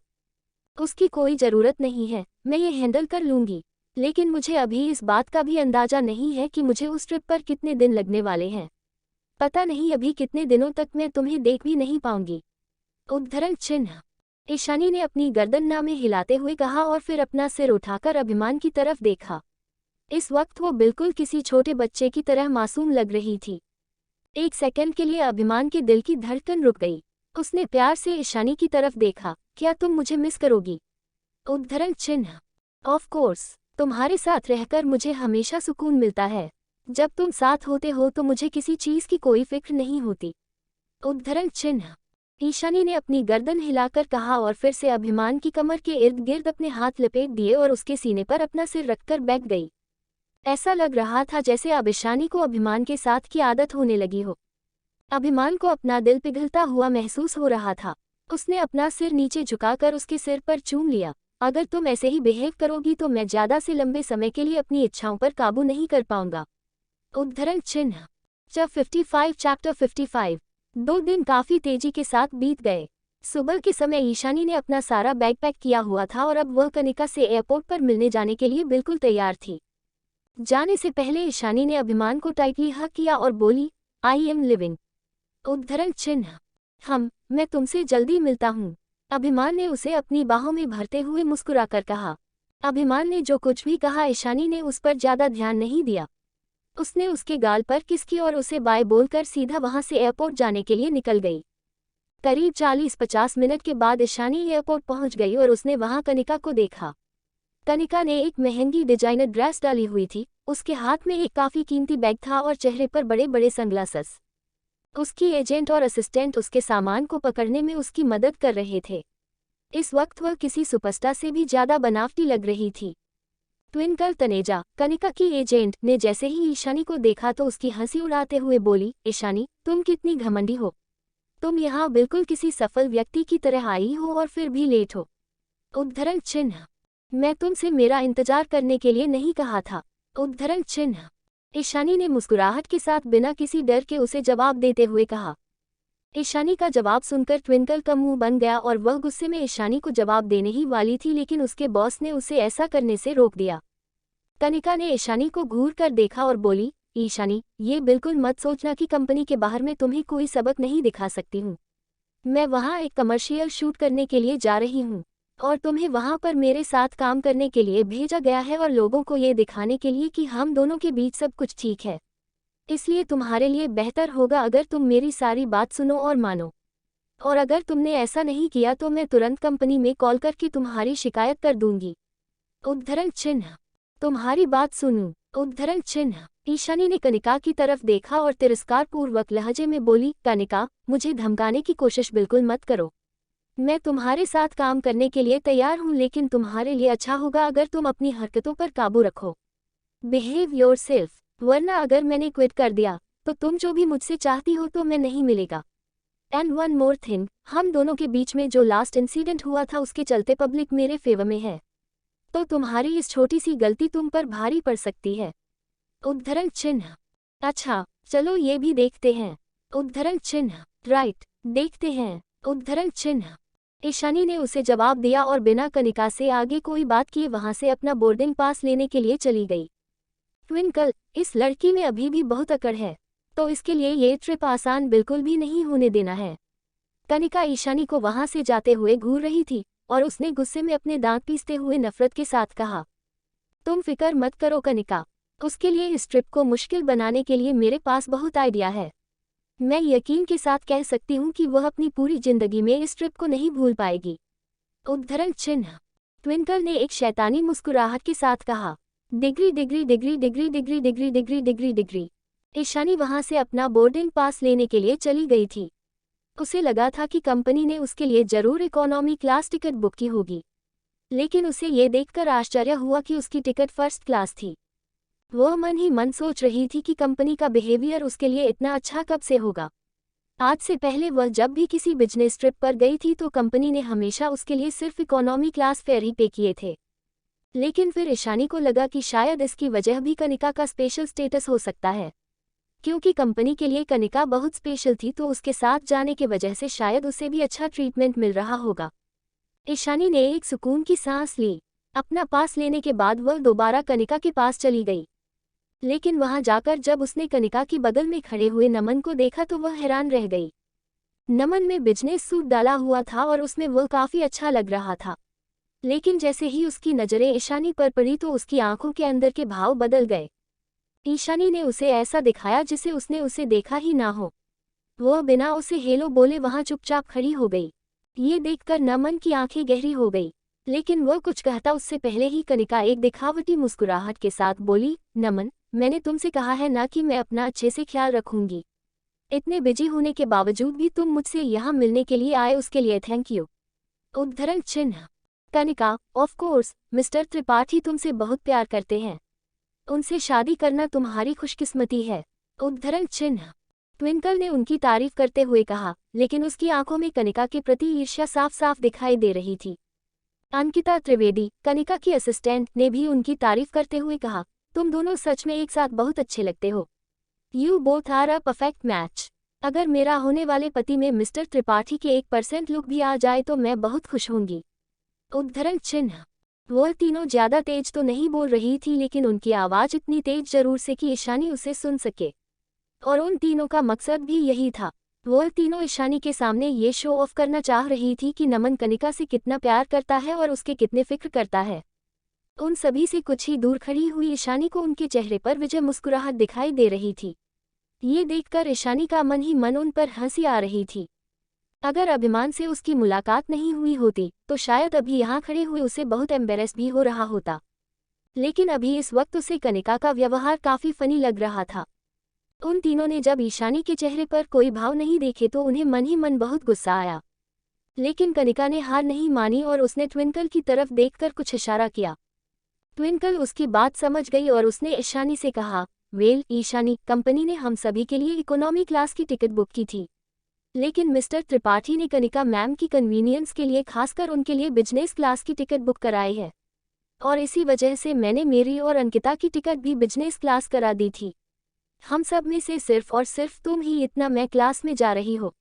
उसकी कोई जरूरत नहीं है, मैं ये हैंडल कर लूंगी। लेकिन मुझे अभी इस बात का भी अंदाजा नहीं है कि मुझे उस ट्रिप पर कितने दिन लगने वाले हैं। पता नहीं अभी कितने दिनों तक मैं तुम्हें देख भी नहीं पाऊंगी। उद्धरण चिन्ह। ईशानी ने अपनी गर्दन ना में हिलाते हुए कहा और फिर अपना सिर उठाकर अभिमान की तरफ देखा। इस वक्त वो बिल्कुल किसी छोटे बच्चे की तरह मासूम लग रही थी। एक सेकंड के लिए अभिमान के दिल की धड़कन रुक गई। उसने प्यार से ईशानी की तरफ देखा। क्या तुम मुझे मिस करोगी? उद्धरण चिन्ह। ऑफ कोर्स, तुम्हारे साथ रहकर मुझे हमेशा सुकून मिलता है। जब तुम साथ होते हो तो मुझे किसी चीज की कोई फिक्र नहीं होती। उद्धरण चिन्ह। ईशानी ने अपनी गर्दन हिलाकर कहा और फिर से अभिमान की कमर के इर्द गिर्द अपने हाथ लपेट दिए और उसके सीने पर अपना सिर रखकर बैठ गई। ऐसा लग रहा था जैसे अब ईशानी को अभिमान के साथ की आदत होने लगी हो। अभिमान को अपना दिल पिघलता हुआ महसूस हो रहा था। उसने अपना सिर नीचे झुकाकर उसके सिर पर चूम लिया। अगर तुम ऐसे ही बिहेव करोगी तो मैं ज्यादा से लंबे समय के लिए अपनी इच्छाओं पर काबू नहीं कर पाऊंगा। उद्धरण चिन्ह। चैप्टर 55। 2 दिन काफी तेजी के साथ बीत गए। सुबह के समय ईशानी ने अपना सारा बैग पैक किया हुआ था और अब वह कनिका से एयरपोर्ट पर मिलने जाने के लिए बिल्कुल तैयार थी। जाने से पहले ईशानी ने अभिमान को टाइटली हग किया और बोली, आई एम लिविंग। उद्धरण चिन्ह। मैं तुमसे जल्दी मिलता हूँ। अभिमान ने उसे अपनी बाहों में भरते हुए मुस्कुराकर कहा। अभिमान ने जो कुछ भी कहा ईशानी ने उस पर ज्यादा ध्यान नहीं दिया। उसने उसके गाल पर किस की और उसे बाय बोलकर सीधा वहां से एयरपोर्ट जाने के लिए निकल गई। करीब 40-50 मिनट के बाद ईशानी एयरपोर्ट पहुंच गई और उसने वहां कनिका को देखा। कनिका ने एक महंगी डिजाइनर ड्रेस डाली हुई थी। उसके हाथ में एक काफी कीमती बैग था और चेहरे पर बड़े बड़े सनग्लासेस। उसकी एजेंट और असिस्टेंट उसके सामान को पकड़ने में उसकी मदद कर रहे थे। इस वक्त वह किसी सुपरस्टार से भी ज्यादा बनावटी लग रही थी। ट्विंकल तनेजा, कनिका की एजेंट, ने जैसे ही ईशानी को देखा तो उसकी हंसी उड़ाते हुए बोली, ईशानी, तुम कितनी घमंडी हो। तुम यहाँ बिल्कुल किसी सफल व्यक्ति की तरह आई हो और फिर भी लेट हो। उद्धरण चिन्ह। मैं तुमसे मेरा इंतजार करने के लिए नहीं कहा था। उद्धरण चिन्ह। ईशानी ने मुस्कुराहट के साथ बिना किसी डर के उसे जवाब देते हुए कहा। ईशानी का जवाब सुनकर ट्विंकल का मुंह बन गया और वह गुस्से में ईशानी को जवाब देने ही वाली थी, लेकिन उसके बॉस ने उसे ऐसा करने से रोक दिया। कनिका ने ईशानी को घूर कर देखा और बोली, ईशानी, ये बिल्कुल मत सोचना कि कंपनी के बाहर मैं तुम्हें कोई सबक नहीं दिखा सकती हूँ। मैं वहाँ एक कमर्शियल शूट करने के लिए जा रही हूँ और तुम्हें वहाँ पर मेरे साथ काम करने के लिए भेजा गया है और लोगों को ये दिखाने के लिए कि हम दोनों के बीच सब कुछ ठीक है। इसलिए तुम्हारे लिए बेहतर होगा अगर तुम मेरी सारी बात सुनो और मानो। और अगर तुमने ऐसा नहीं किया तो मैं तुरंत कंपनी में कॉल करके तुम्हारी शिकायत कर दूंगी। उद्धरण चिन्ह। तुम्हारी बात सुनूं। उद्धरण चिन्ह। ईशानी ने कनिका की तरफ देखा और तिरस्कारपूर्वक लहजे में बोली, कनिका, मुझे धमकाने की कोशिश बिल्कुल मत करो। मैं तुम्हारे साथ काम करने के लिए तैयार हूँ, लेकिन तुम्हारे लिए अच्छा होगा अगर तुम अपनी हरकतों पर काबू रखो। बिहेव योरसेल्फ, वरना अगर मैंने क्विट कर दिया तो तुम जो भी मुझसे चाहती हो तो मैं नहीं मिलेगा। एंड वन मोर थिंग, हम दोनों के बीच में जो लास्ट इंसिडेंट हुआ था उसके चलते पब्लिक मेरे फेवर में है, तो तुम्हारी इस छोटी सी गलती तुम पर भारी पड़ सकती है। उद्धरण चिन्ह। अच्छा, चलो ये भी देखते हैं। उद्धरण चिन्ह। राइट, देखते हैं। उद्धरण चिन्ह। ईशानी ने उसे जवाब दिया और बिना कनिका से आगे कोई बात किए वहां से अपना बोर्डिंग पास लेने के लिए चली गई। ट्विंकल, इस लड़की में अभी भी बहुत अकड़ है, तो इसके लिए ये ट्रिप आसान बिल्कुल भी नहीं होने देना है। कनिका ईशानी को वहां से जाते हुए घूर रही थी और उसने गुस्से में अपने दांत पीसते हुए नफरत के साथ कहा, तुम फिक्र मत करो कनिका, उसके लिए इस ट्रिप को मुश्किल बनाने के लिए मेरे पास बहुत आइडिया है। मैं यकीन के साथ कह सकती हूँ कि वह अपनी पूरी जिंदगी में इस ट्रिप को नहीं भूल पाएगी। उद्धरण चिन्ह। ट्विंकल ने एक शैतानी मुस्कुराहट के साथ कहा, degree degree degree degree degree degree degree degree degree. Ishani वहां से अपना बोर्डिंग पास लेने के लिए चली गई थी। उसे लगा था कि कंपनी ने उसके लिए जरूर इकोनॉमी क्लास टिकट बुक की होगी, लेकिन उसे ये देखकर आश्चर्य हुआ कि उसकी टिकट फर्स्ट क्लास थी। वह मन ही मन सोच रही थी कि कंपनी का बिहेवियर उसके लिए इतना अच्छा कब से होगा। आज से पहले वह जब भी किसी बिजनेस ट्रिप पर गई थी तो कंपनी ने हमेशा उसके लिए सिर्फ इकोनॉमी क्लास फेयर ही पे किए थे। लेकिन फिर ईशानी को लगा कि शायद इसकी वजह भी कनिका का स्पेशल स्टेटस हो सकता है। क्योंकि कंपनी के लिए कनिका बहुत स्पेशल थी तो उसके साथ जाने के वजह से शायद उसे भी अच्छा ट्रीटमेंट मिल रहा होगा। ईशानी ने एक सुकून की सांस ली। अपना पास लेने के बाद वह दोबारा कनिका के पास चली गई। लेकिन वहां जाकर जब उसने कनिका की बगल में खड़े हुए नमन को देखा तो वह हैरान रह गई। नमन में बिजनेस सूट डाला हुआ था और उसमें वह काफी अच्छा लग रहा था, लेकिन जैसे ही उसकी नजरें ईशानी पर पड़ी तो उसकी आंखों के अंदर के भाव बदल गए। ईशानी ने उसे ऐसा दिखाया जिसे उसने उसे देखा ही ना हो। वह बिना उसे हेलो बोले वहां चुपचाप खड़ी हो गई। ये देखकर नमन की आंखें गहरी हो गई, लेकिन वह कुछ कहता उससे पहले ही कनिका एक दिखावटी मुस्कुराहट के साथ बोली, नमन, मैंने तुमसे कहा है ना कि मैं अपना अच्छे से ख्याल रखूंगी। इतने बिजी होने के बावजूद भी तुम मुझसे यहाँ मिलने के लिए आए, उसके लिए थैंक यू। उद्धरण चिन्ह। Kanika, of course, mister Tripathi तुमसे बहुत प्यार करते हैं। उनसे शादी करना तुम्हारी खुशकिस्मती है। उद्धरण चिन्ह। ट्विंकल ने उनकी तारीफ करते हुए कहा, लेकिन उसकी आंखों में कनिका के प्रति ईर्ष्या साफ साफ दिखाई दे रही थी। अंकिता त्रिवेदी, कनिका की असिस्टेंट, ने भी उनकी तारीफ करते हुए कहा, तुम दोनों सच में एक साथ बहुत अच्छे लगते हो। You both are a perfect match. अगर मेरा होने वाले पति में मिस्टर त्रिपाठी के 1% लुक भी आ जाए तो मैं बहुत खुश होंगी। उद्धरण चिन्ह। वह तीनों ज्यादा तेज तो नहीं बोल रही थी, लेकिन उनकी आवाज इतनी तेज जरूर से कि ईशानी उसे सुन सके। और उन तीनों का मकसद भी यही था। वह तीनों ईशानी के सामने ये शो ऑफ करना चाह रही थी कि नमन कनिका से कितना प्यार करता है और उसके कितने फिक्र करता है। उन सभी से कुछ ही दूर खड़ी हुई ईशानी को उनके चेहरे पर विजय मुस्कुराहट दिखाई दे रही थी। ये देखकर ईशानी का मन ही मन उन पर हंसी आ रही थी। अगर अभिमान से उसकी मुलाकात नहीं हुई होती तो शायद अभी यहाँ खड़े हुए उसे बहुत एम्बेरस भी हो रहा होता, लेकिन अभी इस वक्त उसे कनिका का व्यवहार काफी फनी लग रहा था। उन तीनों ने जब ईशानी के चेहरे पर कोई भाव नहीं देखे तो उन्हें मन ही मन बहुत गुस्सा आया, लेकिन कनिका ने हार नहीं मानी और उसने ट्विंकल की तरफ देखकर कुछ इशारा किया। ट्विंकल उसकी बात समझ गई और उसने ईशानी से कहा, वेल ईशानी, कंपनी ने हम सभी के लिए इकोनॉमी क्लास की टिकट बुक की थी, लेकिन मिस्टर त्रिपाठी ने कनिका मैम की कन्वीनियंस के लिए खासकर उनके लिए बिजनेस क्लास की टिकट बुक कराई है, और इसी वजह से मैंने मेरी और अंकिता की टिकट भी बिजनेस क्लास करा दी थी। हम सब में से सिर्फ और सिर्फ तुम ही इतना मैं क्लास में जा रही हो,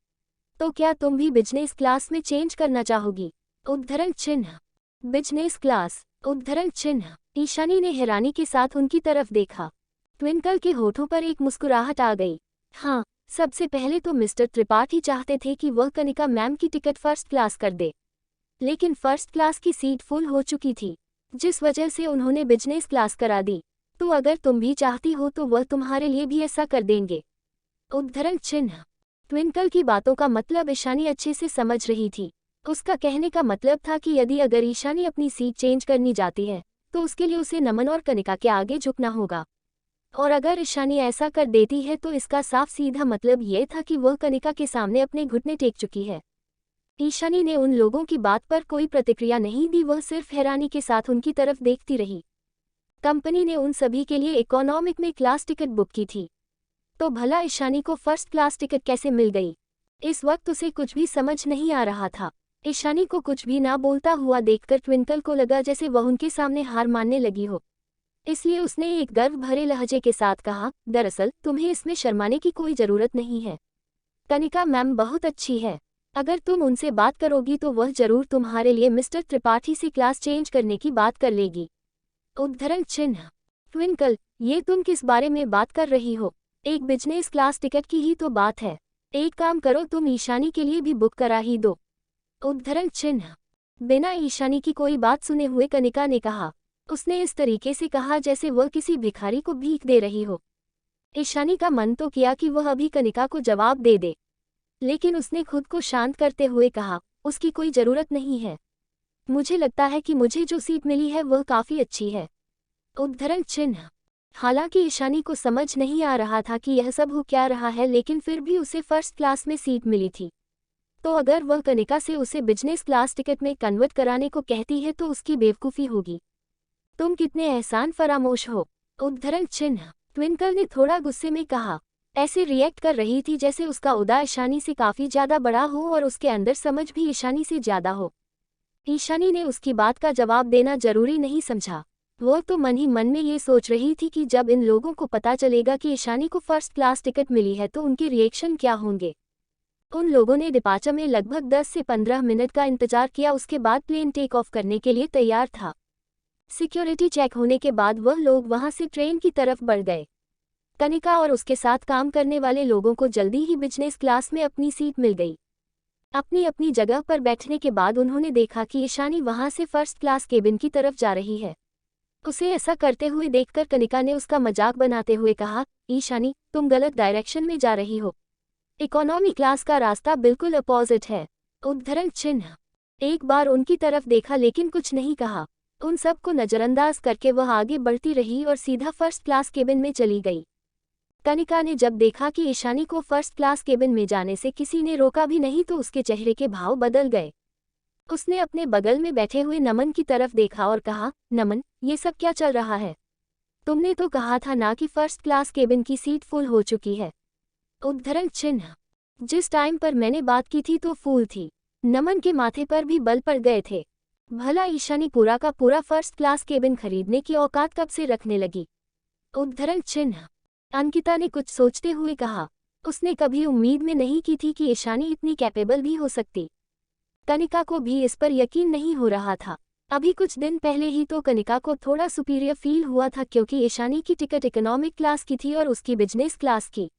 तो क्या तुम भी बिजनेस क्लास में चेंज करना चाहोगी? उद्धरण चिन्ह। Business class. उद्धरण चिन्ह। ईशानी ने हैरानी के साथ उनकी तरफ देखा। ट्विंकल के होठों पर एक मुस्कुराहट आ गई। हाँ, सबसे पहले तो मिस्टर त्रिपाठी चाहते थे कि वह कनिका मैम की टिकट फर्स्ट क्लास कर दे, लेकिन फर्स्ट क्लास की सीट फुल हो चुकी थी, जिस वजह से उन्होंने बिजनेस क्लास करा दी। तो अगर तुम भी चाहती हो तो वह तुम्हारे लिए भी ऐसा कर देंगे। उद्धरण चिन्ह। ट्विंकल की बातों का मतलब ईशानी अच्छे से समझ रही थी। उसका कहने का मतलब था कि यदि अगर ईशानी अपनी सीट चेंज करनी जाती है तो उसके लिए उसे नमन और कनिका के आगे झुकना होगा, और अगर ईशानी ऐसा कर देती है तो इसका साफ सीधा मतलब ये था कि वह कनिका के सामने अपने घुटने टेक चुकी है। ईशानी ने उन लोगों की बात पर कोई प्रतिक्रिया नहीं दी, वह सिर्फ हैरानी के साथ उनकी तरफ देखती रही। कंपनी ने उन सभी के लिए इकोनॉमिक में क्लास टिकट बुक की थी, तो भला ईशानी को फर्स्ट क्लास टिकट कैसे मिल गई? इस वक्त उसे कुछ भी समझ नहीं आ रहा था। ईशानी को कुछ भी ना बोलता हुआ देखकर ट्विंकल को लगा जैसे वह उनके सामने हार मानने लगी हो, इसलिए उसने एक गर्व भरे लहजे के साथ कहा, दरअसल तुम्हें इसमें शर्माने की कोई जरूरत नहीं है। कनिका मैम बहुत अच्छी है, अगर तुम उनसे बात करोगी तो वह जरूर तुम्हारे लिए मिस्टर त्रिपाठी से क्लास चेंज करने की बात कर लेगी। उद्धरण चिन्ह। ट्विंकल, ये तुम किस बारे में बात कर रही हो? एक बिजनेस क्लास टिकट की ही तो बात है। एक काम करो, तुम ईशानी के लिए भी बुक करा ही दो। उद्धरण चिन्ह। बिना ईशानी की कोई बात सुने हुए कनिका ने कहा। उसने इस तरीके से कहा जैसे वह किसी भिखारी को भीख दे रही हो। ईशानी का मन तो किया कि वह अभी कनिका को जवाब दे दे, लेकिन उसने खुद को शांत करते हुए कहा, उसकी कोई जरूरत नहीं है। मुझे लगता है कि मुझे जो सीट मिली है वह काफी अच्छी है। उद्धरण चिन्ह। हालांकि ईशानी को समझ नहीं आ रहा था कि यह सब हो क्या रहा है, लेकिन फिर भी उसे फर्स्ट क्लास में सीट मिली थी, तो अगर वह कनिका से उसे बिजनेस क्लास टिकट में कन्वर्ट कराने को कहती है तो उसकी बेवकूफ़ी होगी। तुम कितने एहसान फरामोश हो। उद्धरण चिन्ह। ट्विंकल ने थोड़ा गुस्से में कहा, ऐसे रिएक्ट कर रही थी जैसे उसका उदा ईशानी से काफ़ी ज़्यादा बड़ा हो और उसके अंदर समझ भी ईशानी से ज़्यादा हो। ईशानी ने उसकी बात का जवाब देना जरूरी नहीं समझा। वह तो मन ही मन में ये सोच रही थी कि जब इन लोगों को पता चलेगा कि ईशानी को फर्स्ट क्लास टिकट मिली है तो उनके रिएक्शन क्या होंगे। उन लोगों ने डिपार्चर में लगभग 10 से 15 मिनट का इंतजार किया, उसके बाद प्लेन टेक ऑफ करने के लिए तैयार था। सिक्योरिटी चेक होने के बाद वह लोग वहां से ट्रेन की तरफ बढ़ गए। कनिका और उसके साथ काम करने वाले लोगों को जल्दी ही बिजनेस क्लास में अपनी सीट मिल गई। अपनी अपनी जगह पर बैठने के बाद उन्होंने देखा कि ईशानी वहां से फर्स्ट क्लास केबिन की तरफ जा रही है। उसे ऐसा करते हुए देखकर कनिका ने उसका मजाक बनाते हुए कहा, ईशानी, तुम गलत डायरेक्शन में जा रही हो। इकोनॉमी क्लास का रास्ता बिल्कुल अपोजिट है। उद्धरण चिन्ह। एक बार उनकी तरफ देखा लेकिन कुछ नहीं कहा। उन सब को नजरअंदाज करके वह आगे बढ़ती रही और सीधा फर्स्ट क्लास केबिन में चली गई। कनिका ने जब देखा कि ईशानी को फर्स्ट क्लास केबिन में जाने से किसी ने रोका भी नहीं तो उसके चेहरे के भाव बदल गए। उसने अपने बगल में बैठे हुए नमन की तरफ देखा और कहा, नमन, ये सब क्या चल रहा है? तुमने तो कहा था ना कि फर्स्ट क्लास केबिन की सीट फुल हो चुकी है। उद्धरण चिन्ह। जिस टाइम पर मैंने बात की थी तो फूल थी। नमन के माथे पर भी बल पड़ गए थे। भला ईशानी पूरा का पूरा फर्स्ट क्लास केबिन खरीदने की औकात कब से रखने लगी? उद्धरण चिन्ह। अंकिता ने कुछ सोचते हुए कहा। उसने कभी उम्मीद में नहीं की थी कि ईशानी इतनी कैपेबल भी हो सकती। कनिका को भी इस पर यकीन नहीं हो रहा था। अभी कुछ दिन पहले ही तो कनिका को थोड़ा सुपीरियर फील हुआ था क्योंकि ईशानी की टिकट इकोनॉमिक क्लास की थी और उसकी बिजनेस क्लास की।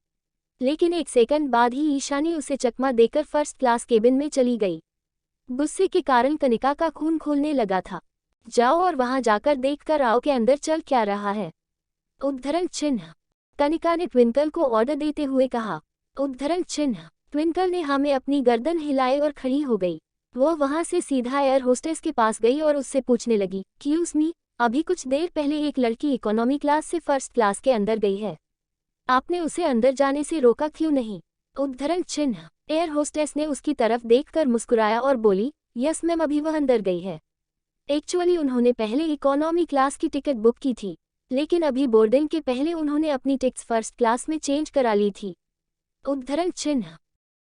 लेकिन एक सेकंड बाद ही ईशानी उसे चकमा देकर फर्स्ट क्लास केबिन में चली गई। गुस्से के कारण कनिका का खून खोलने लगा था। जाओ और वहां जाकर देख कर आओ के अंदर चल क्या रहा है। उद्धरण चिन्ह। कनिका ने ट्विंकल को ऑर्डर देते हुए कहा। उद्धरण चिन्ह। ट्विंकल ने हाँ में अपनी गर्दन हिलाई और खड़ी हो गई। वो वहां से सीधा एयर होस्टेस के पास गई और उससे पूछने लगी, एक्सक्यूज मी, अभी कुछ देर पहले एक लड़की इकोनॉमी क्लास से फर्स्ट क्लास के अंदर गई है। आपने उसे अंदर जाने से रोका क्यों नहीं? उद्धरण चिन्ह। एयर होस्टेस ने उसकी तरफ देखकर मुस्कुराया और बोली, यस मैम, अभी वह अंदर गई है। एक्चुअली उन्होंने पहले इकोनॉमी क्लास की टिकट बुक की थी, लेकिन अभी बोर्डिंग के पहले उन्होंने अपनी टिकट्स फर्स्ट क्लास में चेंज करा ली थी। उद्धरण चिन्ह।